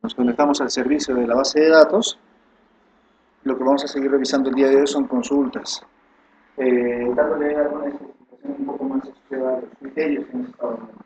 Nos conectamos al servicio de la base de datos. Lo que vamos a seguir revisando el día de hoy son consultas. Dándole alguna explicación un poco más asociada a los criterios que hemos estado viendo.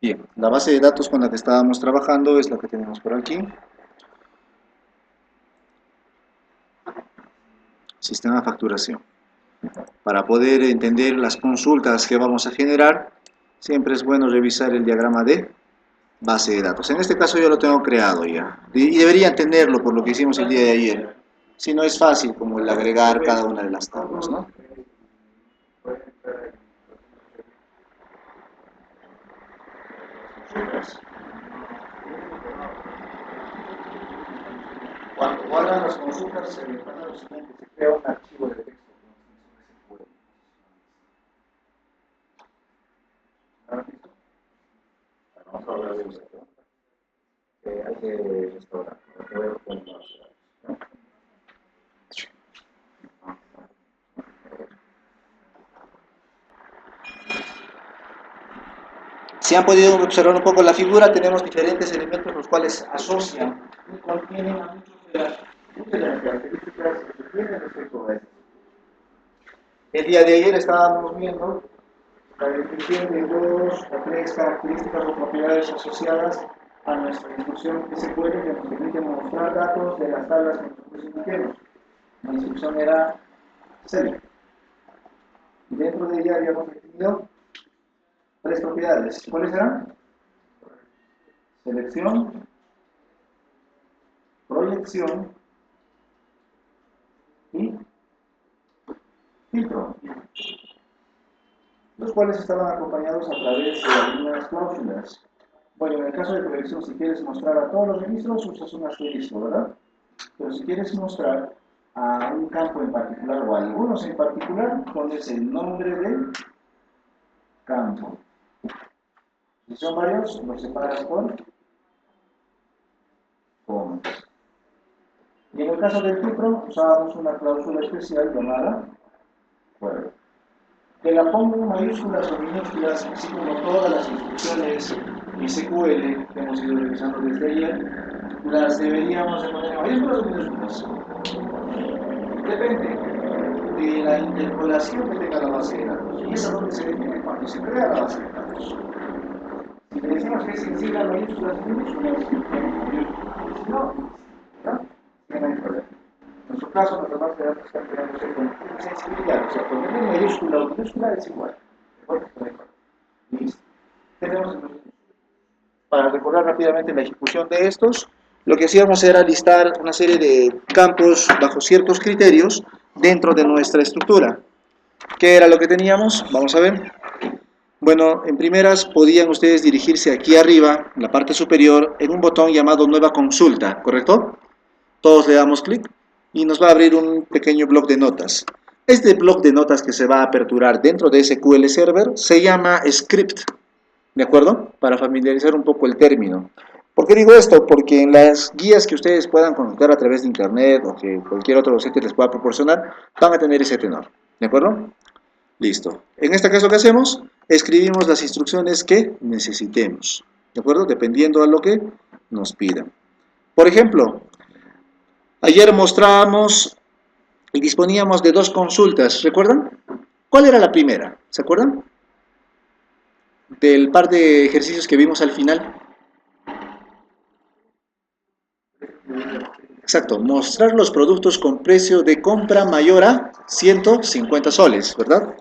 Bien, la base de datos con la que estábamos trabajando es la que tenemos por aquí. Sistema de facturación. Para poder entender las consultas que vamos a generar, siempre es bueno revisar el diagrama de base de datos. En este caso yo lo tengo creado ya. Y debería entenderlo por lo que hicimos el día de ayer. Si no es fácil como el agregar cada una de las tablas, ¿no? Cuando guardan las consultas se pasa lo siguiente, se crea un archivo de texto. Vamos a hablar de esto. Hay que restaurar. Si han podido observar un poco la figura, tenemos diferentes elementos los cuales asocian y contienen a muchas de las características que tienen respecto a esto. El día de ayer estábamos viendo la definición de dos o tres características o propiedades asociadas a nuestra instrucción SQL que nos permite mostrar datos de las tablas que nosotros indiquemos. La instrucción era select. Y dentro de ella habíamos definido tres propiedades. ¿Cuáles eran? Selección, proyección y filtro, los cuales estaban acompañados a través de algunas cláusulas. Bueno, en el caso de proyección, si quieres mostrar a todos los registros, usas un asterisco, ¿verdad? Pero si quieres mostrar a un campo en particular o a algunos en particular, pones el nombre del campo. Si son varios, los separas por comas. Y en el caso del filtro, usábamos una cláusula especial llamada where. Que la pongo en mayúsculas o minúsculas, así como todas las instrucciones SQL que hemos ido revisando desde ayer, las deberíamos de poner en mayúsculas o minúsculas. Depende de la interpolación que tenga la base de datos. Y eso es lo que se define cuando se crea la base de datos. Si le decimos que es sencilla mayúsculas y minúsculas, si no, no hay problema. En nuestro caso, nuestra base de datos está creándose con sensibilidad, o sea, ponerle mayúscula o minúscula es igual. Listo. Tenemos entonces, para recordar rápidamente la ejecución de estos, lo que hacíamos era listar una serie de campos bajo ciertos criterios dentro de nuestra estructura. ¿Qué era lo que teníamos? Vamos a ver. Bueno, en primeras podían ustedes dirigirse aquí arriba, en la parte superior, en un botón llamado Nueva Consulta, ¿correcto? Todos le damos clic y nos va a abrir un pequeño bloc de notas. Este bloc de notas que se va a aperturar dentro de SQL Server se llama script, ¿de acuerdo? Para familiarizar un poco el término. ¿Por qué digo esto? Porque en las guías que ustedes puedan consultar a través de internet o que cualquier otro docente les pueda proporcionar, van a tener ese tenor, ¿de acuerdo? Listo. En este caso, ¿qué hacemos? Escribimos las instrucciones que necesitemos, ¿de acuerdo? Dependiendo a lo que nos pidan. Por ejemplo, ayer mostrábamos y disponíamos de dos consultas, ¿recuerdan? ¿Cuál era la primera? ¿Se acuerdan? Del par de ejercicios que vimos al final. Exacto, mostrar los productos con precio de compra mayor a 150 soles, ¿verdad?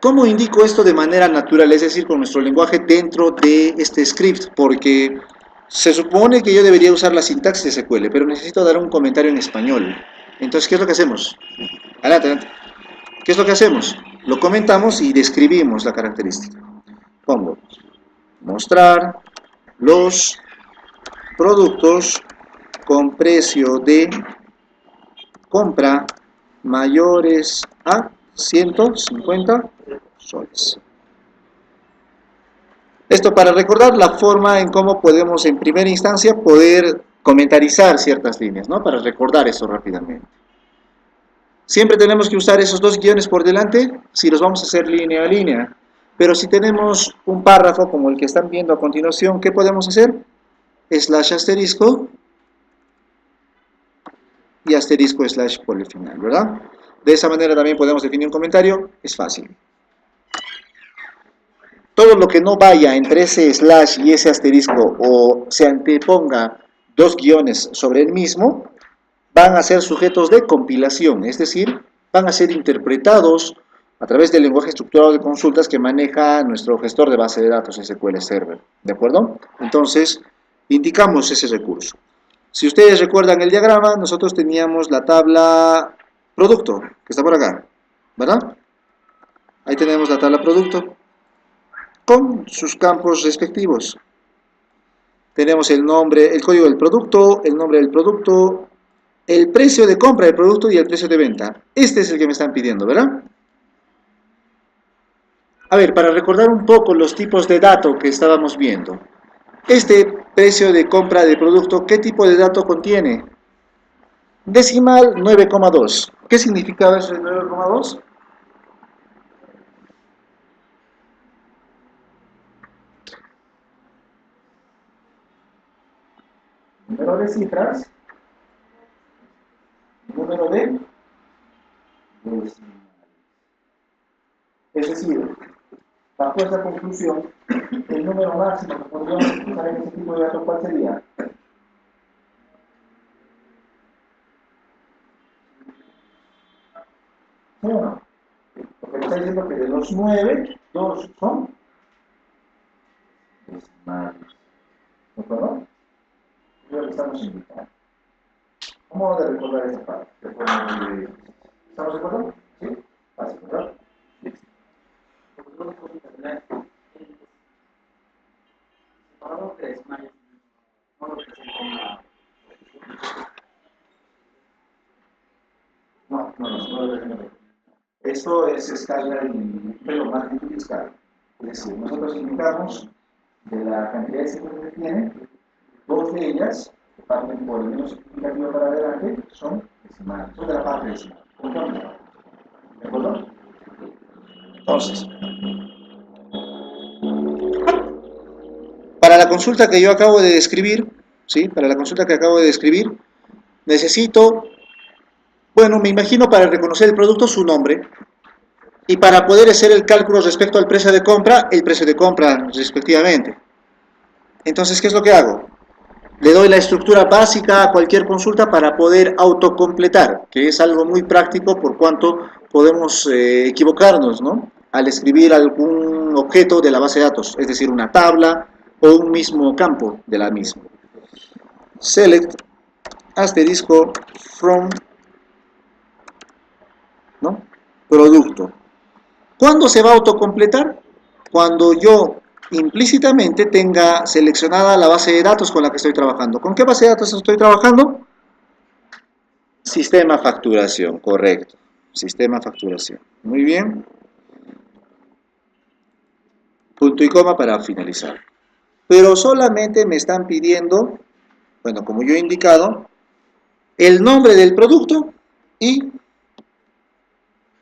¿Cómo indico esto de manera natural? Es decir, con nuestro lenguaje dentro de este script, porque se supone que yo debería usar la sintaxis de SQL, pero necesito dar un comentario en español. Entonces, ¿qué es lo que hacemos? Adelante, adelante. ¿Qué es lo que hacemos? Lo comentamos y describimos la característica. Pongo mostrar los productos con precio de compra mayores a 150 soles. Esto para recordar la forma en cómo podemos en primera instancia poder comentarizar ciertas líneas, ¿no? Para recordar eso rápidamente. Siempre tenemos que usar esos dos guiones por delante si los vamos a hacer línea a línea. Pero si tenemos un párrafo como el que están viendo a continuación, ¿qué podemos hacer? Slash asterisco y asterisco slash por el final, ¿verdad? De esa manera también podemos definir un comentario, es fácil. Todo lo que no vaya entre ese slash y ese asterisco o se anteponga dos guiones sobre el mismo, van a ser sujetos de compilación, es decir, van a ser interpretados a través del lenguaje estructurado de consultas que maneja nuestro gestor de base de datos SQL Server, ¿de acuerdo? Entonces, indicamos ese recurso. Si ustedes recuerdan el diagrama, nosotros teníamos la tabla producto, que está por acá, ¿verdad? Ahí tenemos la tabla producto con sus campos respectivos. Tenemos el nombre, el código del producto, el nombre del producto, el precio de compra del producto y el precio de venta. Este es el que me están pidiendo, ¿verdad? A ver, para recordar un poco los tipos de dato que estábamos viendo. Este precio de compra de producto, ¿qué tipo de dato contiene? Decimal 9,2. ¿Qué significaba eso de 9,2? Número de cifras, número de decimales. Es decir, bajo esta conclusión, el número máximo que podríamos utilizar en este tipo de datos, ¿cuál sería? ¿Sí o no? Porque me está diciendo que de los 9, 2 son decimales. ¿De acuerdo? Es lo que estamos indicando. ¿Cómo vamos a recordar esta parte? ¿Estamos de acuerdo? ¿Sí? Fácil, ¿verdad? Listo. No. Esto es escala pero más de escala. Es decir, nosotros indicamos de la cantidad de cifras que tiene, dos de ellas, que parten por el menos significativo para adelante, son decimales, son de la parte decimal. ¿De acuerdo? Entonces, para la consulta que yo acabo de describir, ¿sí? Para la consulta que acabo de describir, necesito, bueno, me imagino para reconocer el producto su nombre y para poder hacer el cálculo respecto al precio de compra, el precio de compra respectivamente. Entonces, ¿qué es lo que hago? Le doy la estructura básica a cualquier consulta para poder autocompletar, que es algo muy práctico por cuanto podemos equivocarnos, ¿no? Al escribir algún objeto de la base de datos, es decir, una tabla o un mismo campo de la misma. Select asterisco from, ¿no? Producto. ¿Cuándo se va a autocompletar? Cuando yo implícitamente tenga seleccionada la base de datos con la que estoy trabajando. ¿Con qué base de datos estoy trabajando? Sistema facturación, correcto. Sistema facturación. Muy bien. Punto y coma para finalizar. Pero solamente me están pidiendo, bueno, como yo he indicado, el nombre del producto y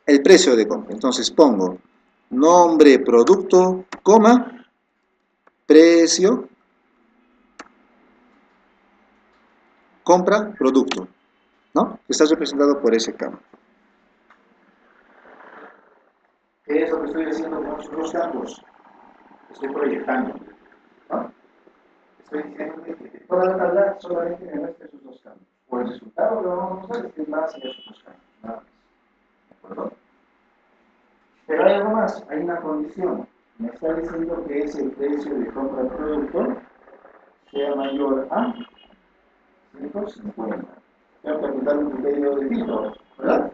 el precio de compra. Entonces pongo nombre producto, coma, precio, compra, producto, ¿no? Está representado por ese campo. ¿Qué es lo que estoy haciendo con esos dos campos? Estoy proyectando, ¿no? Estoy diciendo que toda la tabla solamente me muestra esos dos campos. Por el resultado lo vamos a usar es que más en esos dos campos, nada más. ¿De acuerdo? Pero hay algo más, hay una condición. Me está diciendo que ese precio de compra del producto sea mayor a 150. Tengo que aplicar un criterio de filtro, ¿verdad?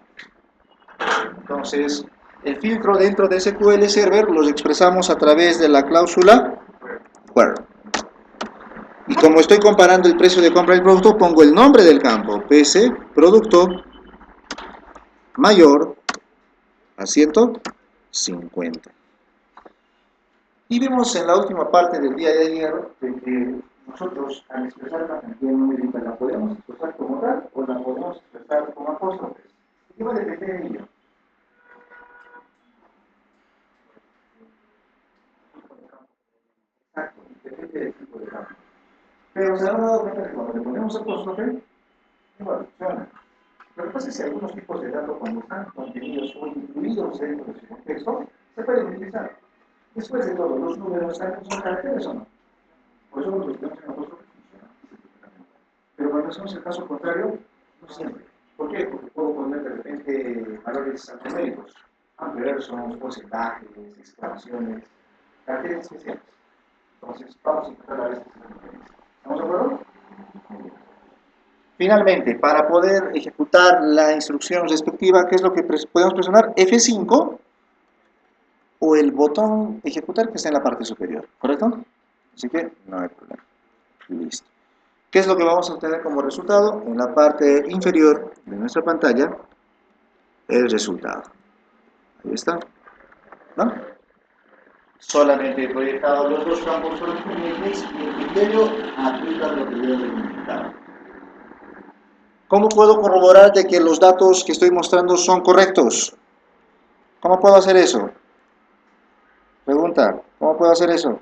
Entonces, el filtro dentro de SQL Server los expresamos a través de la cláusula where. Y como estoy comparando el precio de compra del producto, pongo el nombre del campo, PC, producto, mayor a 150. Y vimos en la última parte del día de ayer de que nosotros al expresar una cantidad numérica la podemos expresar como tal o la podemos expresar como apóstrofes. ¿Qué va a depender de ello? Exacto, depende del tipo de campo. Pero se han dado cuenta que cuando le ponemos apóstrofe, igual funciona. Lo que pasa es que algunos tipos de datos, cuando están contenidos o incluidos dentro de su contexto, se pueden utilizar. Después de todo, los números son caracteres o no. Por eso cuando los tenemos en apóstrofe funciona. Pero cuando hacemos el caso contrario, no siempre. ¿Por qué? Porque puedo poner de repente valores alfanuméricos, ampliversos, porcentajes, exclamaciones, caracteres especiales. Entonces, vamos a intentar a veces. ¿Estamos de acuerdo? Finalmente, para poder ejecutar la instrucción respectiva, ¿qué es lo que podemos presionar? F5 o el botón ejecutar que está en la parte superior, ¿correcto? Así que no hay problema. Listo. ¿Qué es lo que vamos a obtener como resultado? En la parte inferior de nuestra pantalla, el resultado. Ahí está. ¿No? Solamente he proyectado los dos campos correspondientes y el criterio aplica lo que yo he indicado. ¿Cómo puedo corroborar de que los datos que estoy mostrando son correctos? ¿Cómo puedo hacer eso? Pregunta, ¿cómo puedo hacer eso?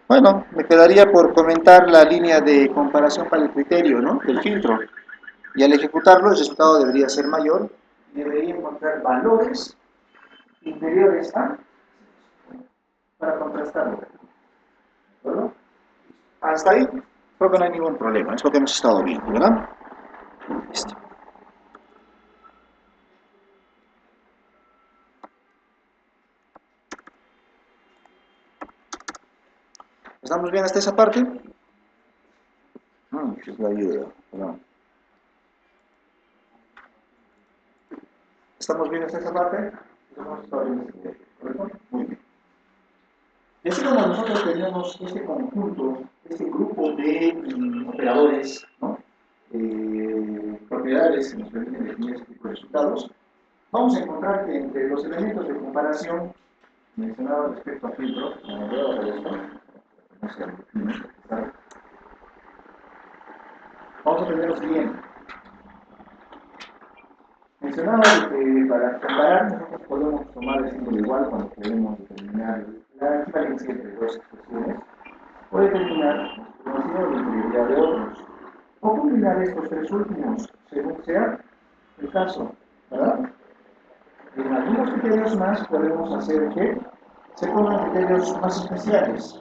Bueno, me quedaría por comentar la línea de comparación para el criterio, ¿no? Del filtro. Y al ejecutarlo, el resultado debería ser mayor. Debería encontrar valores inferiores a para contrastarlo. ¿Verdad? Hasta ahí creo que no hay ningún problema. Es lo que hemos estado viendo, ¿verdad? Listo. ¿Estamos bien hasta esa parte? Es la ayuda. ¿Verdad? ¿Estamos bien hasta esa parte? Muy bien. Y así como nosotros tenemos este conjunto, este grupo de operadores, ¿no? Propiedades que nos permiten definir este tipo de resultados, vamos a encontrar que entre los elementos de comparación mencionados respecto a filtro, no voy a bajar esto, vamos a tener lo siguiente. Mencionaba que para comparar nosotros podemos tomar el símbolo igual cuando queremos determinar la equivalencia entre dos expresiones o determinar conocido la integridad de otros o combinar estos tres últimos según sea el caso, ¿verdad? En algunos criterios más podemos hacer que se pongan criterios más especiales,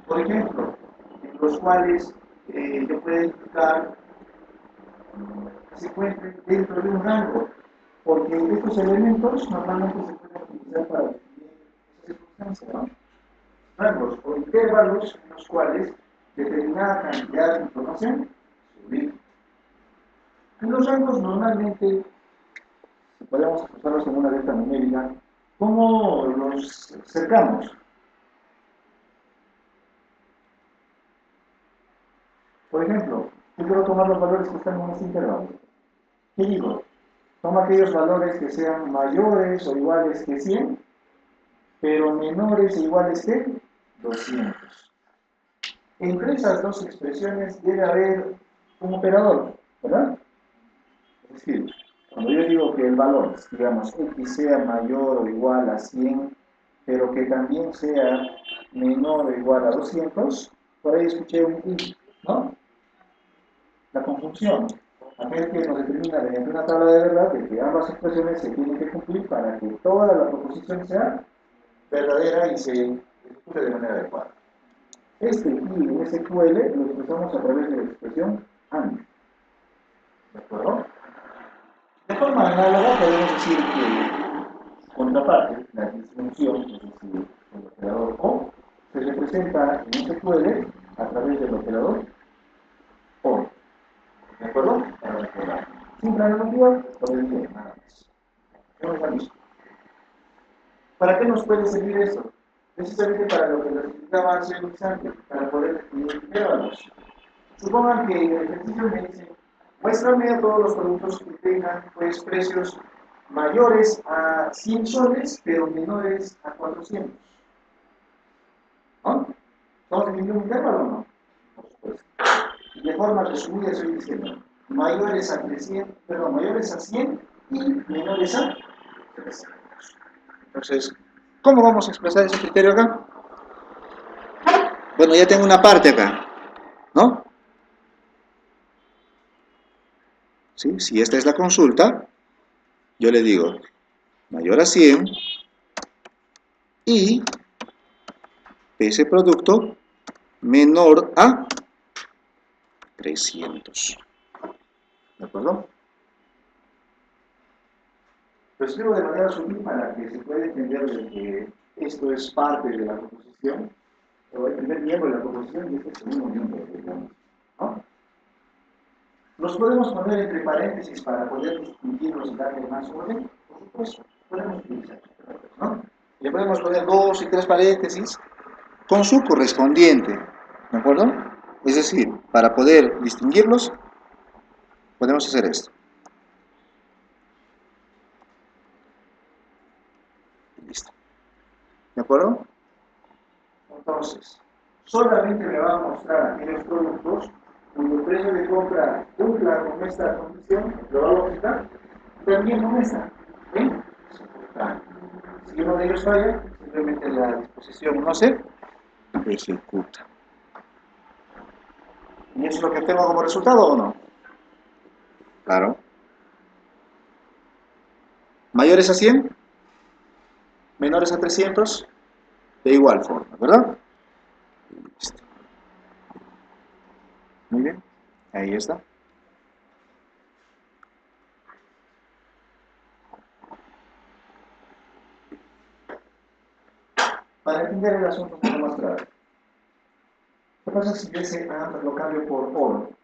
por ejemplo, en los cuales yo puedo indicar se encuentren dentro de un rango, porque estos elementos normalmente se pueden utilizar para definir esa circunstancia, ¿no? Rangos o intervalos en los cuales determinada cantidad de información se ubica. Y los rangos normalmente, si podemos expresarlos en una letra numérica, ¿cómo los cercamos? Por ejemplo, yo quiero tomar los valores que están en este intervalo. ¿Qué digo? Toma aquellos valores que sean mayores o iguales que 100, pero menores e iguales que 200. Entre esas dos expresiones debe haber un operador, ¿verdad? Es decir, cuando yo digo que el valor, digamos, x sea mayor o igual a 100, pero que también sea menor o igual a 200, por ahí escuché un y, ¿no? La conjunción. Aquel que nos determina mediante una tabla de verdad de que ambas expresiones se tienen que cumplir para que toda la proposición sea verdadera y se ejecute de manera adecuada. Este y en SQL lo expresamos a través de la expresión AND. ¿De acuerdo? De forma análoga podemos decir que segunda parte, la distribución, es decir, el operador O, se representa en SQL a través del operador O. ¿De acuerdo? Para recordar. Simple analogía, por el bien, nada más. No está listo. ¿Para qué nos puede servir esto? Precisamente para lo que les explicaba hace un instante, para poder definir intervalos. Supongan que en el ejercicio me dicen, muéstrame a todos los productos que tengan pues, precios mayores a 100 soles, pero menores a 400. ¿No? ¿Estamos definiendo un intervalo o no? Por supuesto. Y de forma resumida estoy diciendo, mayores a 300, perdón, mayores a 100 y menores a 300. Entonces, ¿cómo vamos a expresar ese criterio acá? Bueno, ya tengo una parte acá, ¿no? ¿Sí? Si esta es la consulta, yo le digo mayor a 100 y ese producto menor a 300. ¿De acuerdo? Lo escribo de manera sutil para que se pueda entender de que esto es parte de la composición, o el primer miembro de la composición y este es el segundo miembro, digamos, ¿no? ¿Los podemos poner entre paréntesis para poder distinguirlos y darle más orden? Por supuesto, podemos utilizar, ¿no? Le podemos poner 2 y 3 paréntesis con su correspondiente, ¿de acuerdo? Es decir, para poder distinguirlos, podemos hacer esto. Listo. ¿De acuerdo? Entonces, solamente me va a mostrar aquellos productos cuyo precio de compra cumpla con esta condición, lo va a lógica, también con esta. ¿Bien? Si uno de ellos falla, simplemente la disposición no se ejecuta. ¿Y eso es lo que tengo como resultado o no? Claro. Mayores a 100, menores a 300, de igual forma, ¿verdad? Listo. Muy bien, ahí está. Para entender el asunto un poco más claro. ¿Qué pasa si yo ese lo cambio por all?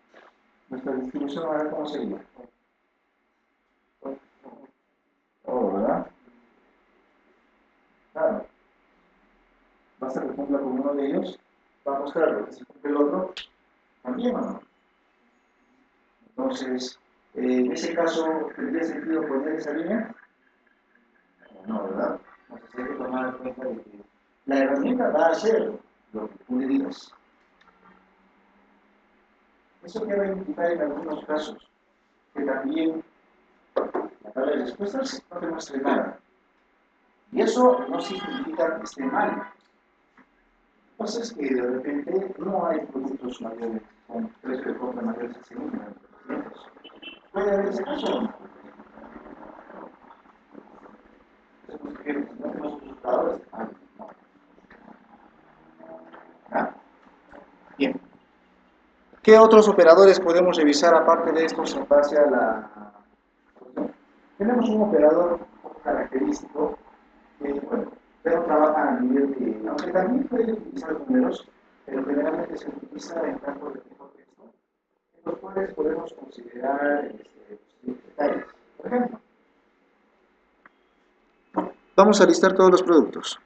Nuestra distribución ahora, ¿cómo sería? All, ¿verdad? Claro. Basta que cumpla con uno de ellos, va a mostrarlo. Si cumple el otro, también o no. Entonces, en ese caso, ¿tendría sentido poner esa línea? No, ¿verdad? Entonces hay que tomar en cuenta de que la herramienta va a hacer lo que tú le digas. Eso que va a implicar en algunos casos que también la tabla de respuestas no te muestre nada. Y eso no significa que esté mal. Entonces que de repente no hay productos mayores con precio de compra mayores a 100 300. ¿Puede haber ese caso o no? Eso que no tenemos resultados. ¿Ah? Bien. ¿Qué otros operadores podemos revisar aparte de estos en base a la... Tenemos un operador característico que, bueno, pero trabaja a nivel de... Aunque también puede utilizar números, pero generalmente se utiliza en campos de tipo texto, en los cuales podemos considerar detalles. Por ejemplo, vamos a listar todos los productos.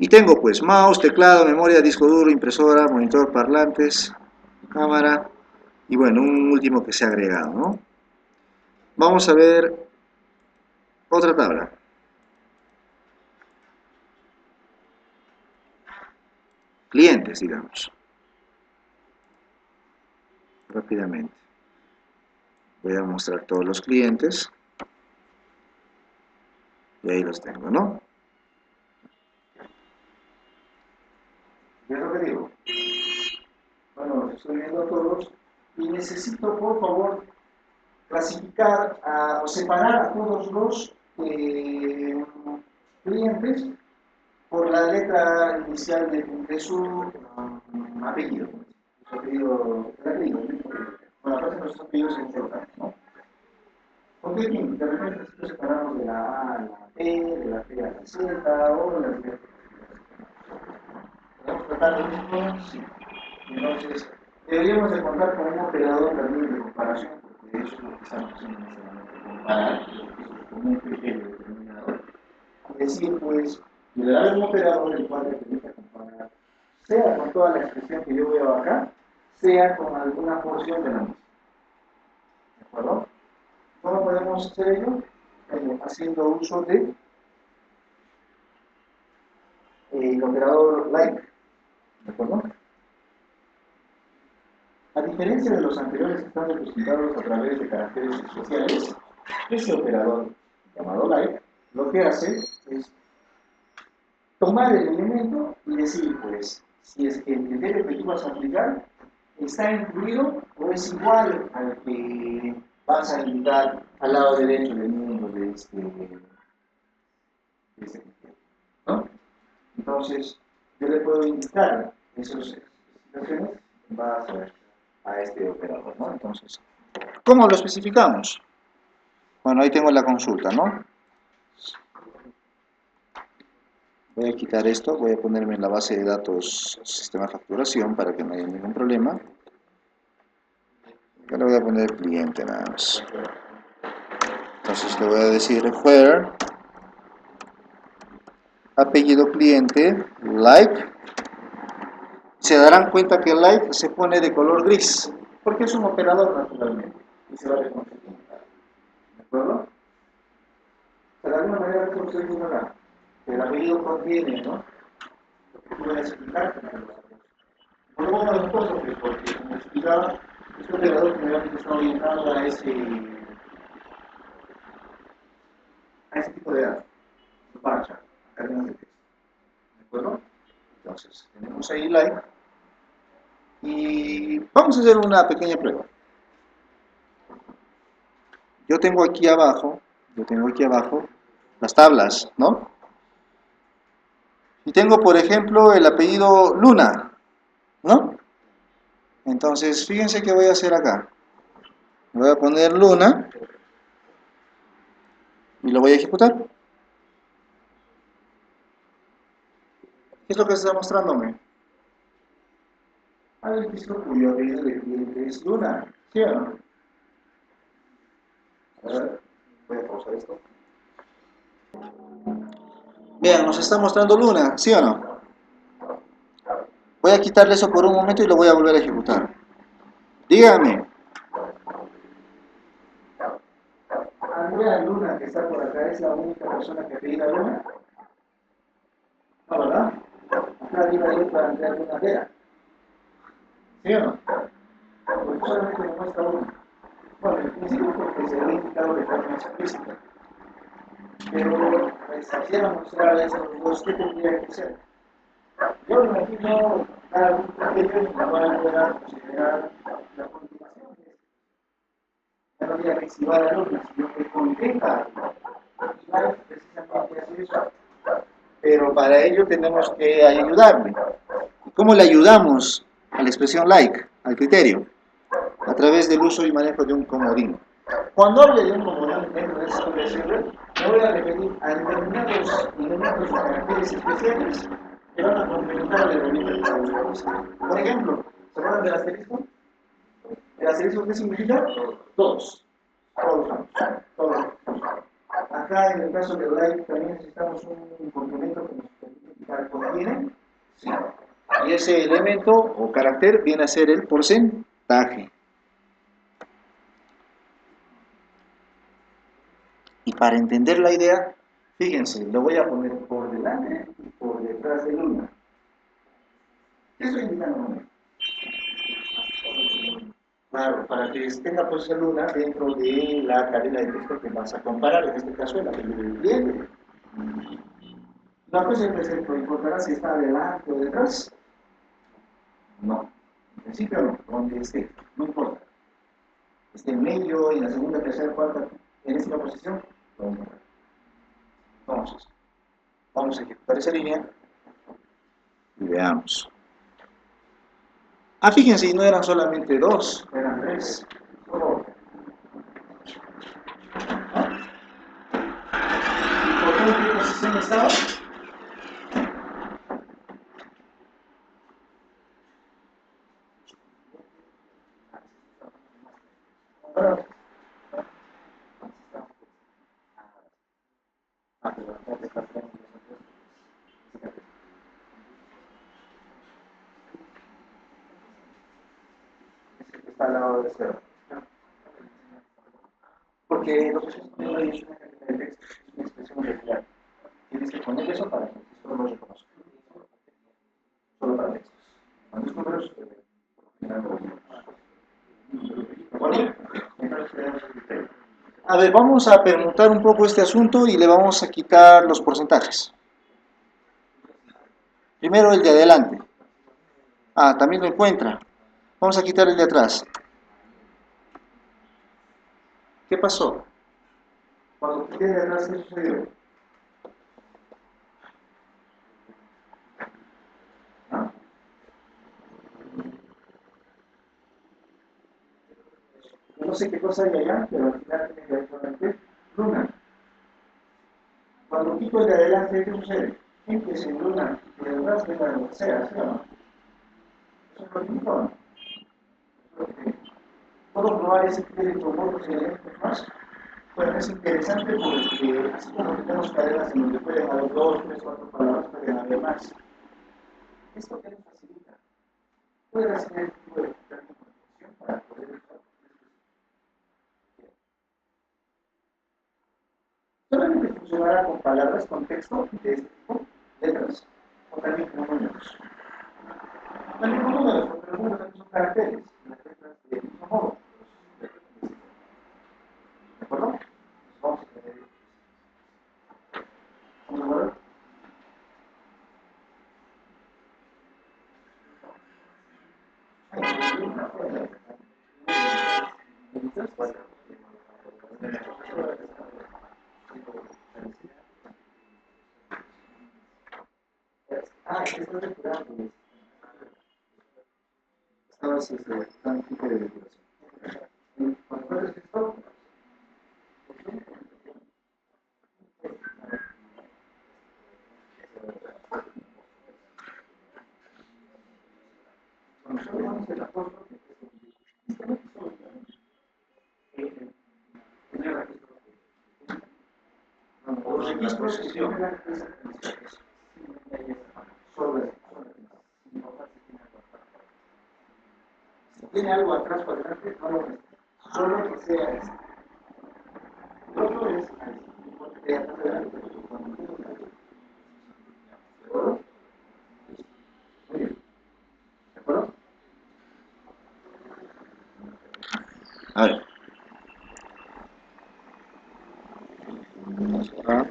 Y tengo pues mouse, teclado, memoria, disco duro, impresora, monitor, parlantes, cámara y bueno, un último que se ha agregado, ¿no? Vamos a ver otra tabla. Clientes, digamos. Rápidamente. Voy a mostrar todos los clientes. Y ahí los tengo, ¿no? ¿Qué es lo que digo? Bueno, los estoy viendo todos y necesito, por favor, clasificar o separar a todos los clientes por la letra inicial de su apellido. Su apellido, el apellido, bueno, aparte de los apellidos es importante, ¿no? porque de repente nosotros separamos de la A a la P, de la P a la Z, o de la Z. ¿Podemos tratar de mismo? Sí. Entonces, deberíamos de contar con un operador también de comparación, porque eso es lo que estamos haciendo en este momento, comparar, con un criterio determinado. Es decir, pues, le daré un operador el cual le permita comparar, sea con toda la expresión que yo veo acá, sea con alguna porción de la misma. ¿De acuerdo? ¿Cómo podemos hacer ello? Haciendo uso de el operador like. ¿De acuerdo? A diferencia de los anteriores que están representados a través de caracteres especiales, este operador llamado like lo que hace es tomar el elemento y decir, pues, si es que el criterio que tú vas a aplicar está incluido o es igual al que vas a indicar al lado derecho del mundo de este criterio, ¿no? Entonces, yo le puedo indicar esas explicaciones en base a este operador, ¿no? Entonces, ¿cómo lo especificamos? Bueno, ahí tengo la consulta, ¿no? Voy a quitar esto, voy a ponerme en la base de datos sistema de facturación para que no haya ningún problema. Yo le voy a poner cliente nada más. Entonces le voy a decir where apellido cliente like. Se darán cuenta que el like se pone de color gris porque es un operador naturalmente y se va a reconocer. ¿De acuerdo? De alguna manera esto ustedes verán que el apellido contiene, ¿no? Lo que tú vas a explicar. Por lo menos las cosas, porque como explicaba, este operador generalmente está orientado a ese tipo de datos, marcha, cadenas de texto. ¿De acuerdo? Entonces, tenemos ahí like y vamos a hacer una pequeña prueba. Yo tengo aquí abajo las tablas, ¿no? Y tengo, por ejemplo, el apellido Luna, ¿no? Entonces, fíjense qué voy a hacer acá. Voy a poner Luna y lo voy a ejecutar. ¿Qué es lo que está mostrándome? ¿Alguien visto cuyo apellido de cliente es Luna? ¿Sí o no? A ver, voy a pausar esto. Bien, nos está mostrando Luna, ¿sí o no? Voy a quitarle eso por un momento y lo voy a volver a ejecutar. Dígame. Andrea Luna, que está por acá, es la única persona que apellida Luna. No, ¿verdad? Acá arriba hay otra Andrea Luna Vera. ¿Sí o no? Porque solamente me muestra uno. Bueno, en principio porque se había indicado de forma explícita. Pero si quisiera mostrar a esos dos, ¿qué tendría que ser? Yo me imagino algún criterio en el cual pueda considerar la continuación. Ya no diría que si va a la luna, sino que contenga. Y va precisamente a hacer eso. Pero para ello tenemos que ayudarle. ¿Cómo le ayudamos a la expresión like, al criterio? A través del uso y manejo de un comodín. Cuando hable de un comodín dentro de esta expresión, me voy a referir a determinados elementos o caracteres especiales que van a complementar el elemento que estamos utilizando. Por ejemplo, ¿se acuerdan del asterisco? ¿El asterisco qué significa? Todos. Todos. Acá en el caso de like también necesitamos un complemento que nos permite indicar contiene. Sí. Y ese elemento o carácter viene a ser el porcentaje. Y para entender la idea, fíjense, lo voy a poner por delante y por detrás de Luna. ¿Qué estoy indicando? Claro, para que tenga pues Luna dentro de la cadena de texto que vas a comparar, en este caso el apellido del cliente. La cosa es que se importará si está adelante o detrás. No, en principio no, donde esté, no importa. Esté en medio, en la segunda, tercera, cuarta, en esta posición, no importa. Entonces, vamos a ejecutar esa línea y veamos. Ah, fíjense, no eran solamente dos, eran tres. expresión estaba? Está al lado de cero. Porque lo que estoy poniendo ahí es una cantidad de texto, es una expresión regular. Tienes que poner eso para que esto lo reconozca. Solo para textos. Cuando es números, por lo general no lo vemos. ¿De acuerdo? Entonces tenemos el criterio. A ver, vamos a permutar un poco este asunto y le vamos a quitar los porcentajes. Primero el de adelante. Ah, también lo encuentra. Vamos a quitar el de atrás. ¿Qué pasó? Cuando quité de atrás, ¿qué sucedió? ¿Ah? Yo no sé qué cosa hay allá, pero al final tiene directamente luna. Cuando quito el de adelante, ¿qué sucede? Que sin luna y de atrás venga lo que sea, ¿sí o no? Eso es lo que quito. Puedo probar ese criterio con otros elementos más. Bueno, es interesante porque así como tenemos cadenas en donde pueden haber 2, 3, 4 palabras, pueden haber más. ¿Esto qué nos facilita? Puede hacer el tipo de función para poder usar. Solamente funcionará con palabras, con texto de este tipo, letras, o también con números. También con números, porque los números también son caracteres, las letras del mismo modo. ¿De acuerdo? Vamos a tener. ¿Vamos a ver? Ah, esto es depurable. Estabas tan un tipo de depuración. Cuando ves esto, cuando solo vamos el apóstrofe, los registros que tienen la si tiene algo atrás o adelante, no lo necesita. Solo que sea esto. El otro es de atrás adelante. ¿De acuerdo? Muy bien. ¿De acuerdo? A ver. Ah.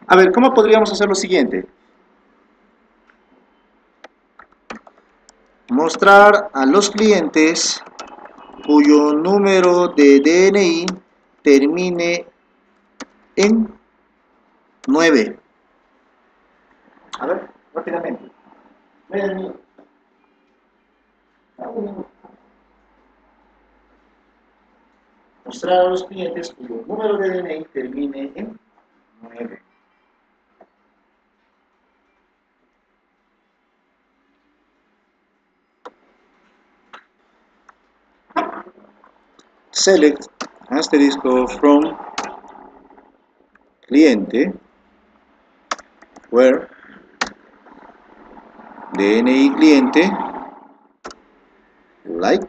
A ver, ¿cómo podríamos hacer lo siguiente? Mostrar a los clientes cuyo número de DNI termine en 9. A ver, rápidamente. Vean el mío. Mostrar a los clientes cuyo número de DNI termine en 9. Select asterisco from cliente where DNI cliente like.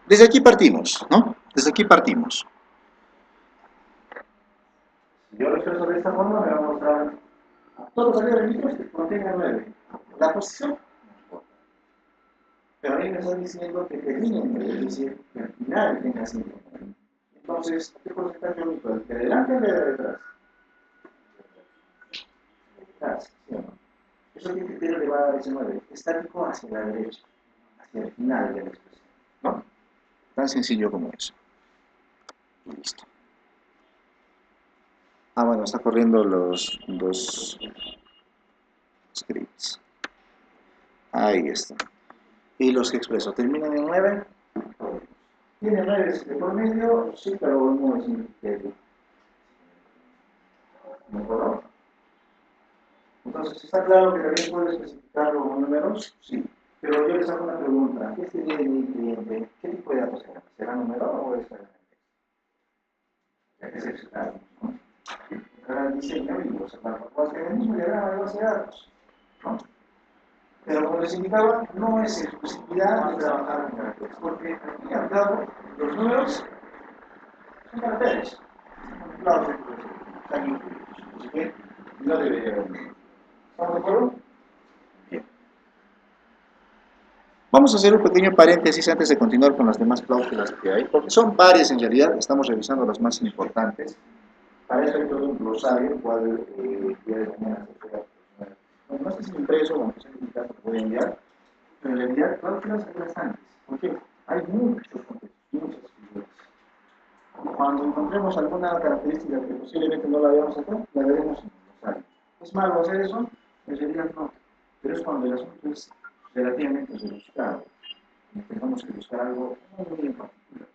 Desde aquí partimos, ¿no? Desde aquí partimos. Si yo lo expreso de esta forma, me va a mostrar a todos los elementos que contengan 9. La posición no importa. Pero a mí me están diciendo que terminen 9, es decir, que al final tenga 5. Entonces, ¿qué porcentaje único? ¿El de adelante o el de detrás? Detrás, ¿sí o no? Eso qué criterio le va a dar ese 9. Estático hacia la derecha, hacia el final de la expresión. ¿No? Tan sencillo como eso. Listo. Ah, bueno, está corriendo los dos scripts. Ahí está. Y los que expreso, ¿terminan en 9? Tiene 9 de por medio, sí, pero no es significativo. ¿De acuerdo? Entonces, ¿está claro que también puedo especificarlo con números? Sí. Pero yo les hago una pregunta. ¿Qué sería mi cliente? ¿Qué tipo de datos será? ¿Será número o es texto? Ya que se explicaron, ¿no? Para el diseño y los apartados que el mismo diagrama de base de datos, ¿no? Pero como les indicaba, no es exclusividad de trabajar con caracteres, porque al fin y al cabo, los números son caracteres, están contemplados dentro de eso, están incluidos, así que no debería haber ningún. ¿Estamos de acuerdo? Bien. Vamos a hacer un pequeño paréntesis antes de continuar con las demás cláusulas que hay, porque son varias en realidad, estamos revisando las más importantes. Para eso hay todo un glosario, el cual ya de mañana se puede. Bueno, no sé si impreso o aunque sea digital, lo voy a enviar, pero en realidad cláusulas hay bastantes. ¿Por qué? Hay muchos contextos, muchas figuras. Cuando encontremos alguna característica que posiblemente no la veamos acá, la veremos en el glosario. ¿Es malo hacer eso? En realidad no. Pero es cuando el asunto es relativamente rebuscado. Tenemos que buscar algo muy en particular.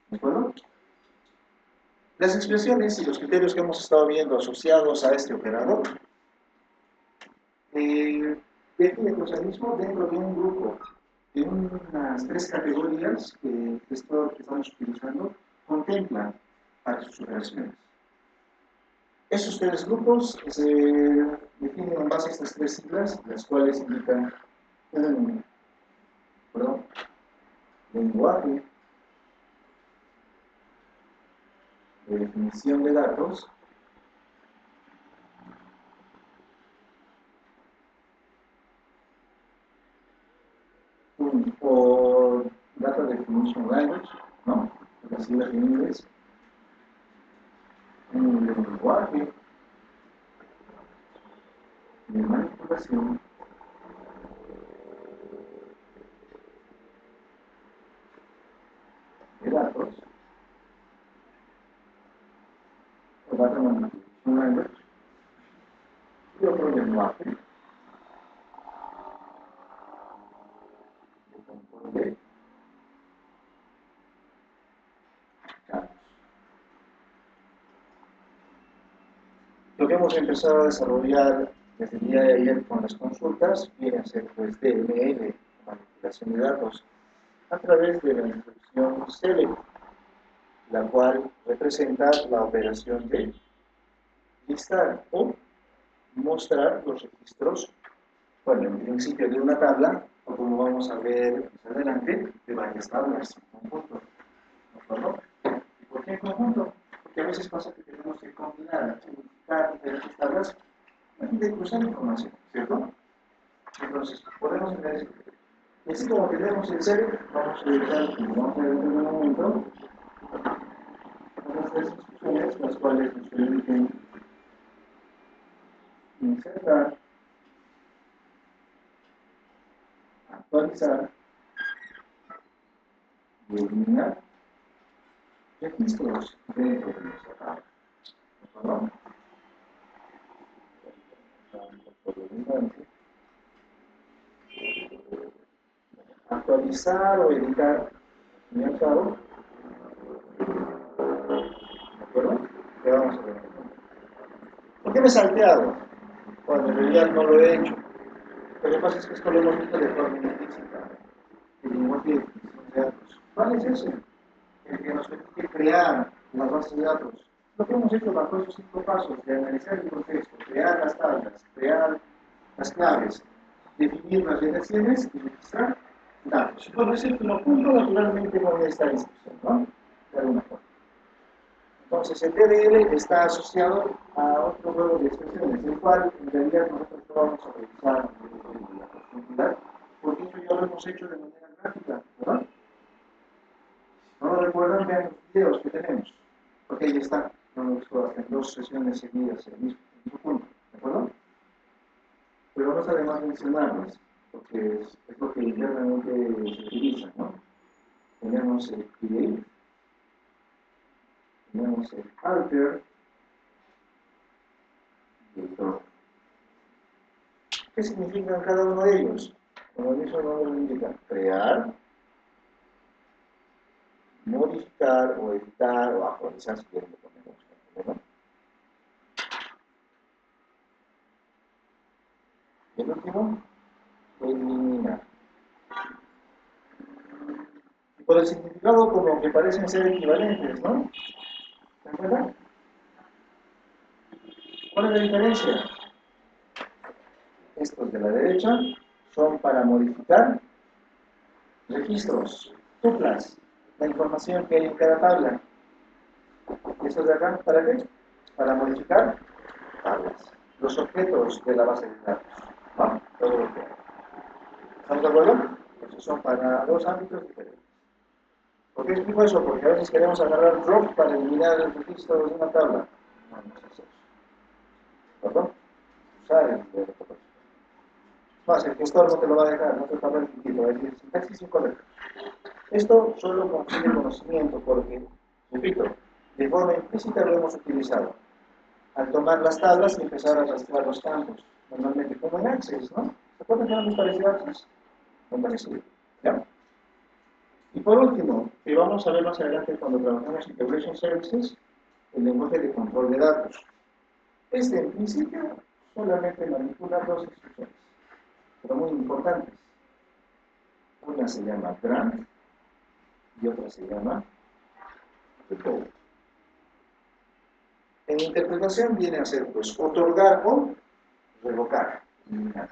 ¿De acuerdo? Las expresiones y los criterios que hemos estado viendo asociados a este operador Define crucialismo dentro de un grupo, de unas 3 categorías que estamos utilizando, contemplan para sus operaciones. Esos 3 grupos se definen en base a estas 3 siglas, las cuales indican un lenguaje de definición de datos o Data Definition Language, ¿no? Las siglas en inglés, un lenguaje de manipulación de datos, o Data Manipulation Language, y otro lenguaje de control de datos. Lo que hemos empezado a desarrollar desde el día de ayer con las consultas viene a ser pues DML, manipulación de datos, a través de la instrucción select, la cual representa la operación de listar o mostrar los registros, bueno, en principio de una tabla, o como vamos a ver más adelante, de varias tablas en conjunto. ¿De acuerdo? ¿Y por qué en conjunto? Porque a veces pasa que tenemos que combinar, unificar diferentes tablas de cruzar información, ¿cierto? Entonces, podemos tener, y así como tenemos el select, vamos a utilizar, como vamos a ver en un momento, unas 3 instrucciones, las cuales nos permiten insertar, actualizar y eliminar registros dentro de nuestra tabla. ¿De acuerdo? Actualizar o editar, al fin y al cabo, ¿de acuerdo? ¿Qué vamos a ver? ¿Por qué me he salteado? Bueno, en realidad no lo he hecho. Lo que pasa es que esto lo hemos visto de forma implícita. El lenguaje de definición de datos. ¿Cuál es ese? El que nos permite crear las bases de datos. Lo que hemos hecho bajo esos 5 pasos de analizar el contexto, crear las tablas, crear las claves, definir las relaciones y registrar datos. Bueno, ese último punto naturalmente no está en discusión, ¿no? De alguna forma. Entonces, el DDL está asociado a otro juego de expresiones, el cual en realidad nosotros no vamos a revisar en la profundidad, porque eso ya lo hemos hecho de manera gráfica, ¿verdad? Si no lo recuerdan, vean los videos que tenemos, porque ahí está, no lo busco hasta en 2 sesiones seguidas el mismo punto, ¿de acuerdo? Pero no está de más mencionarlas, porque es lo que internamente se utiliza, ¿no? Tenemos el create, tenemos el alter y el drop. ¿Qué significan cada uno de ellos? Como el mismo nombre lo indica, crear, modificar o editar o actualizar si quieren lo ponemos, ¿no? Y el último, eliminar. Y por el significado como que parecen ser equivalentes, ¿no? ¿Se acuerdan? ¿Cuál es la diferencia? Estos de la derecha son para modificar registros, tuplas, la información que hay en cada tabla. ¿Y estos de acá para qué? Para modificar tablas, los objetos de la base de datos, ¿no? Todo lo que hay. ¿Estamos de acuerdo? Estos son para dos ámbitos diferentes. ¿Por qué explico eso? Porque a veces queremos agarrar drop para eliminar el registro de una tabla. No, no es eso. ¿Perdón? Usar el protocolo. Más, el gestor no te lo va a dejar, no te va a permitir, va a decir sintaxis incorrecta. Esto solo consigue conocimiento porque, repito, de forma implícita lo hemos utilizado. Al tomar las tablas y empezar a arrastrar los campos. Normalmente como en Access, ¿no? ¿Se acuerdan que era muy parecido a Access? Muy parecido, ¿ya? Y por último, que vamos a ver más adelante cuando trabajemos Integration Services, el lenguaje de control de datos. Este, en principio, solamente manipula dos instrucciones, pero muy importantes. Una se llama grant y otra se llama revoke. En interpretación viene a ser, pues, otorgar o revocar.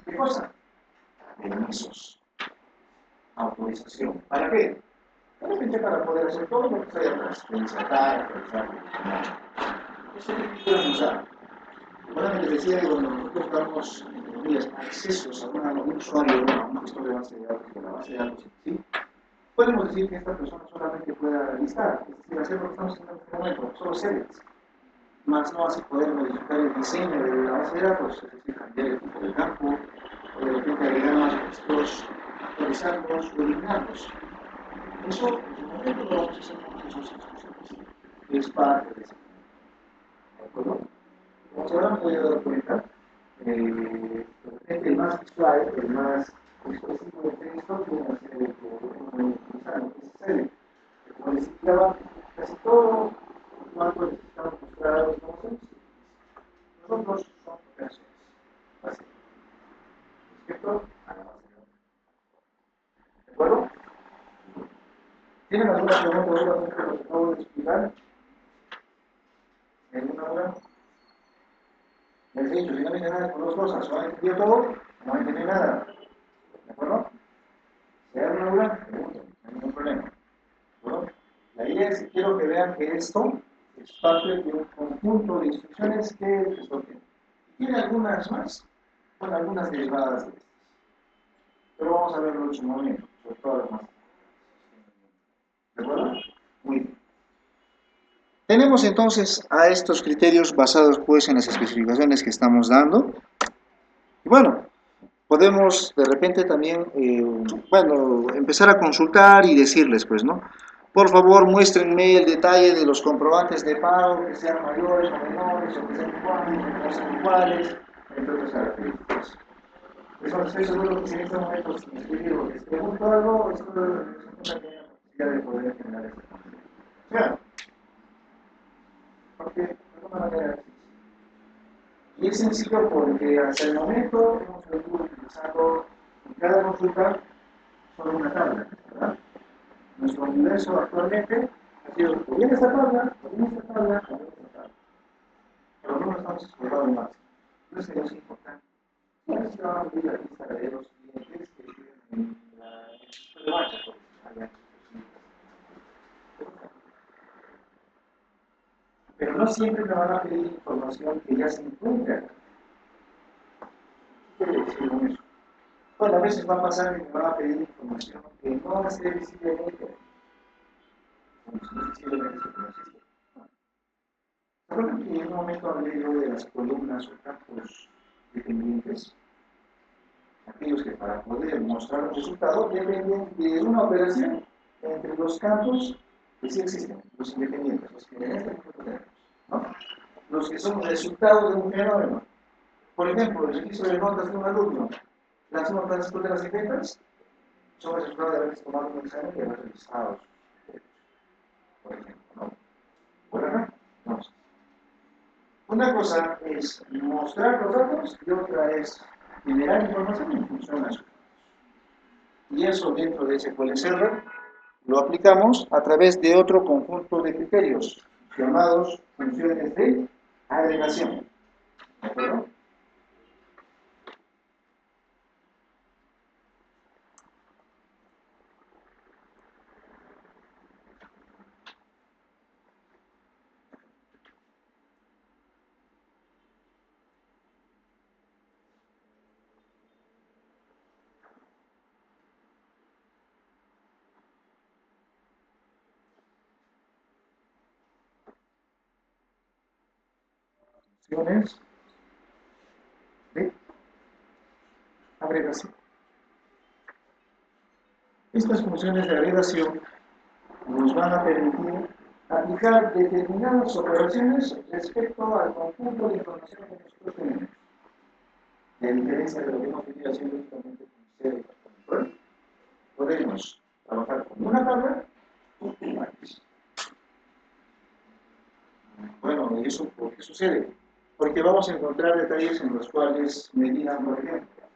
¿Qué cosa? Permisos. Autorización. ¿Para qué? Para poder hacer todo lo que está ahí atrás. Insertar, actualizar, eso es lo que quieren usar. Bueno, les decía que cuando nosotros damos, entre comillas, accesos a un usuario, a un gestor de base de datos, de la base de datos, ¿sí? Podemos decir que esta persona solamente pueda listar, es decir, hacer lo que estamos haciendo en este momento, solo selects, más no hace poder modificar el diseño de la base de datos, es decir, cambiar el tipo de campo, o de repente agregar más registros, actualizarlos o eliminarlos. Eso, en su momento, lo vamos a hacer con esos instrucciones. Es parte de ese. ¿De acuerdo? Como se habrán podido dar cuenta, el más visual, el más expresivo de texto tiene que ser el que hemos utilizado, que es serio. Como les indicaba, casi todo cuanto necesitamos mostrar a los conocemos, nosotros son operaciones básicas respecto a la base de datos. ¿De acuerdo? ¿Tienen alguna pregunta seguramente lo que acabo de explicar? ¿Alguna duda? Les he dicho, si no me nada con dos cosas, o han entendido todo, no han entendido nada. ¿De acuerdo? Si hay alguna duda, pregunten, no hay ningún problema. ¿De acuerdo? La idea es que quiero que vean que esto es parte de un conjunto de instrucciones que el gestor tiene. Tiene algunas más, bueno, algunas derivadas de estas. Pero vamos a verlo en su momento, sobre todo las más. ¿De acuerdo? Muy bien. Tenemos entonces a estos criterios basados pues en las especificaciones que estamos dando. Y bueno, podemos de repente también, bueno, empezar a consultar y decirles pues, ¿no? Por favor, muéstrenme el detalle de los comprobantes de pago, que sean mayores o menores, o que sean iguales, o que no sean iguales, entre otras características. Eso estoy seguro que si en este momento si les digo que les pregunto algo, esto es una capacidad de poder generar esta confianza. Claro, porque de alguna manera y es sencillo porque hasta el momento hemos venido utilizando en cada consulta solo una tabla, ¿verdad? Nuestro universo actualmente ha sido o bien esta tabla, o bien esta tabla, o bien esta tabla. Pero no nos estamos explorando más. Entonces es importante. Y a veces vamos a abrir la lista de los clientes que tienen la de marcha, porque hay pero no siempre me van a pedir información que ya se encuentra. ¿Qué quiere decir con eso? Bueno, a veces va a pasar que me van a pedir información que no va a ser visible en Internet. Visiblemente se conoce. ¿Saben que en un momento hablé yo de las columnas o campos dependientes? Aquellos que para poder mostrar un resultado dependen de una operación entre los campos que sí existen, los independientes, los que en este momento tenemos, ¿no? Los que son resultados de un fenómeno. Por ejemplo, el registro de notas de un alumno. Las notas después de las inventas son resultado de haber tomado un examen y haber revisado, por ejemplo, ¿no? ¿Por acá? Vamos. Una cosa es mostrar los datos y otra es generar información en función a eso. Y eso dentro de SQL Server lo aplicamos a través de otro conjunto de criterios llamados funciones de agregación. ¿De acuerdo? Funciones de agregación. Estas funciones de agregación nos van a permitir aplicar determinadas operaciones respecto al conjunto de información que nosotros tenemos. De diferencia de lo que hemos venido haciendo únicamente con C control, podemos trabajar con una tabla o un matriz. Bueno, ¿y eso por qué sucede? Porque vamos a encontrar detalles en los cuales me digan, por ejemplo,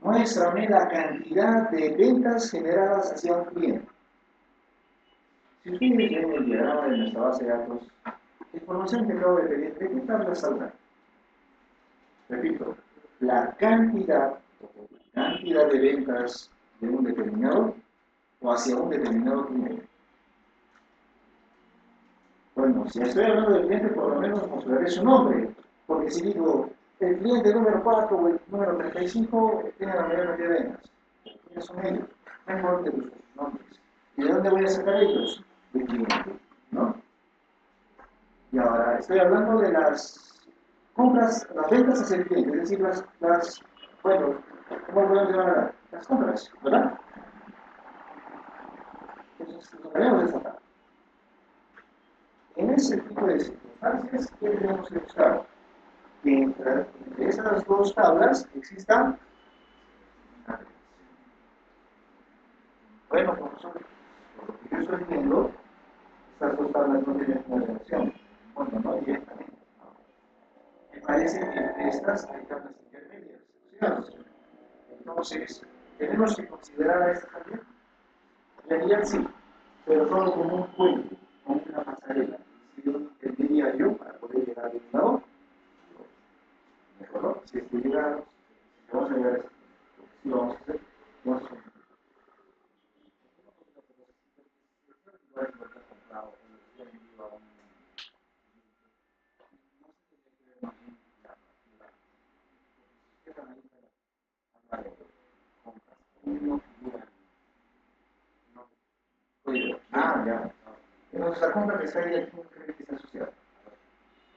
muéstrame la cantidad de ventas generadas hacia un cliente. Si ustedes ven el diagrama de nuestra base de datos, la información que acabo de pedir, ¿de qué tabla saldrá? Repito, la cantidad de ventas de un determinado o hacia un determinado cliente. Bueno, si estoy hablando del cliente, por lo menos mostraré su nombre, porque si digo el cliente número 4 o el número 35 tiene la mayor cantidad de ventas, ¿quiénes son ellos? Mejor que busco sus nombres. ¿Y de dónde voy a sacar ellos? Del cliente, ¿no? Y ahora estoy hablando de las compras, las ventas hacia el cliente, es decir, bueno, ¿cómo podemos llamar? Las compras, ¿verdad? Entonces, lo veremos de esta tabla. En ese tipo de circunstancias, ¿qué tenemos que buscar? Que entre esas dos tablas existan. Bueno, profesor, por lo que yo estoy viendo, estas dos tablas no tienen una relación. Bueno, no directamente. Me parece que entre estas hay tablas intermedias asociadas. Entonces, ¿tenemos que considerar a estas también? En realidad sí, pero solo como un puente, como una pasarela, si un intermediario para poder llegar de un lado. Mejor, ¿no? Si es que llegamos, vamos a llegar a esto. Si lo vamos a hacer, vamos a hacer. Ah, ya. Entonces la compra que está ahí, ¿a quién cree que está asociada?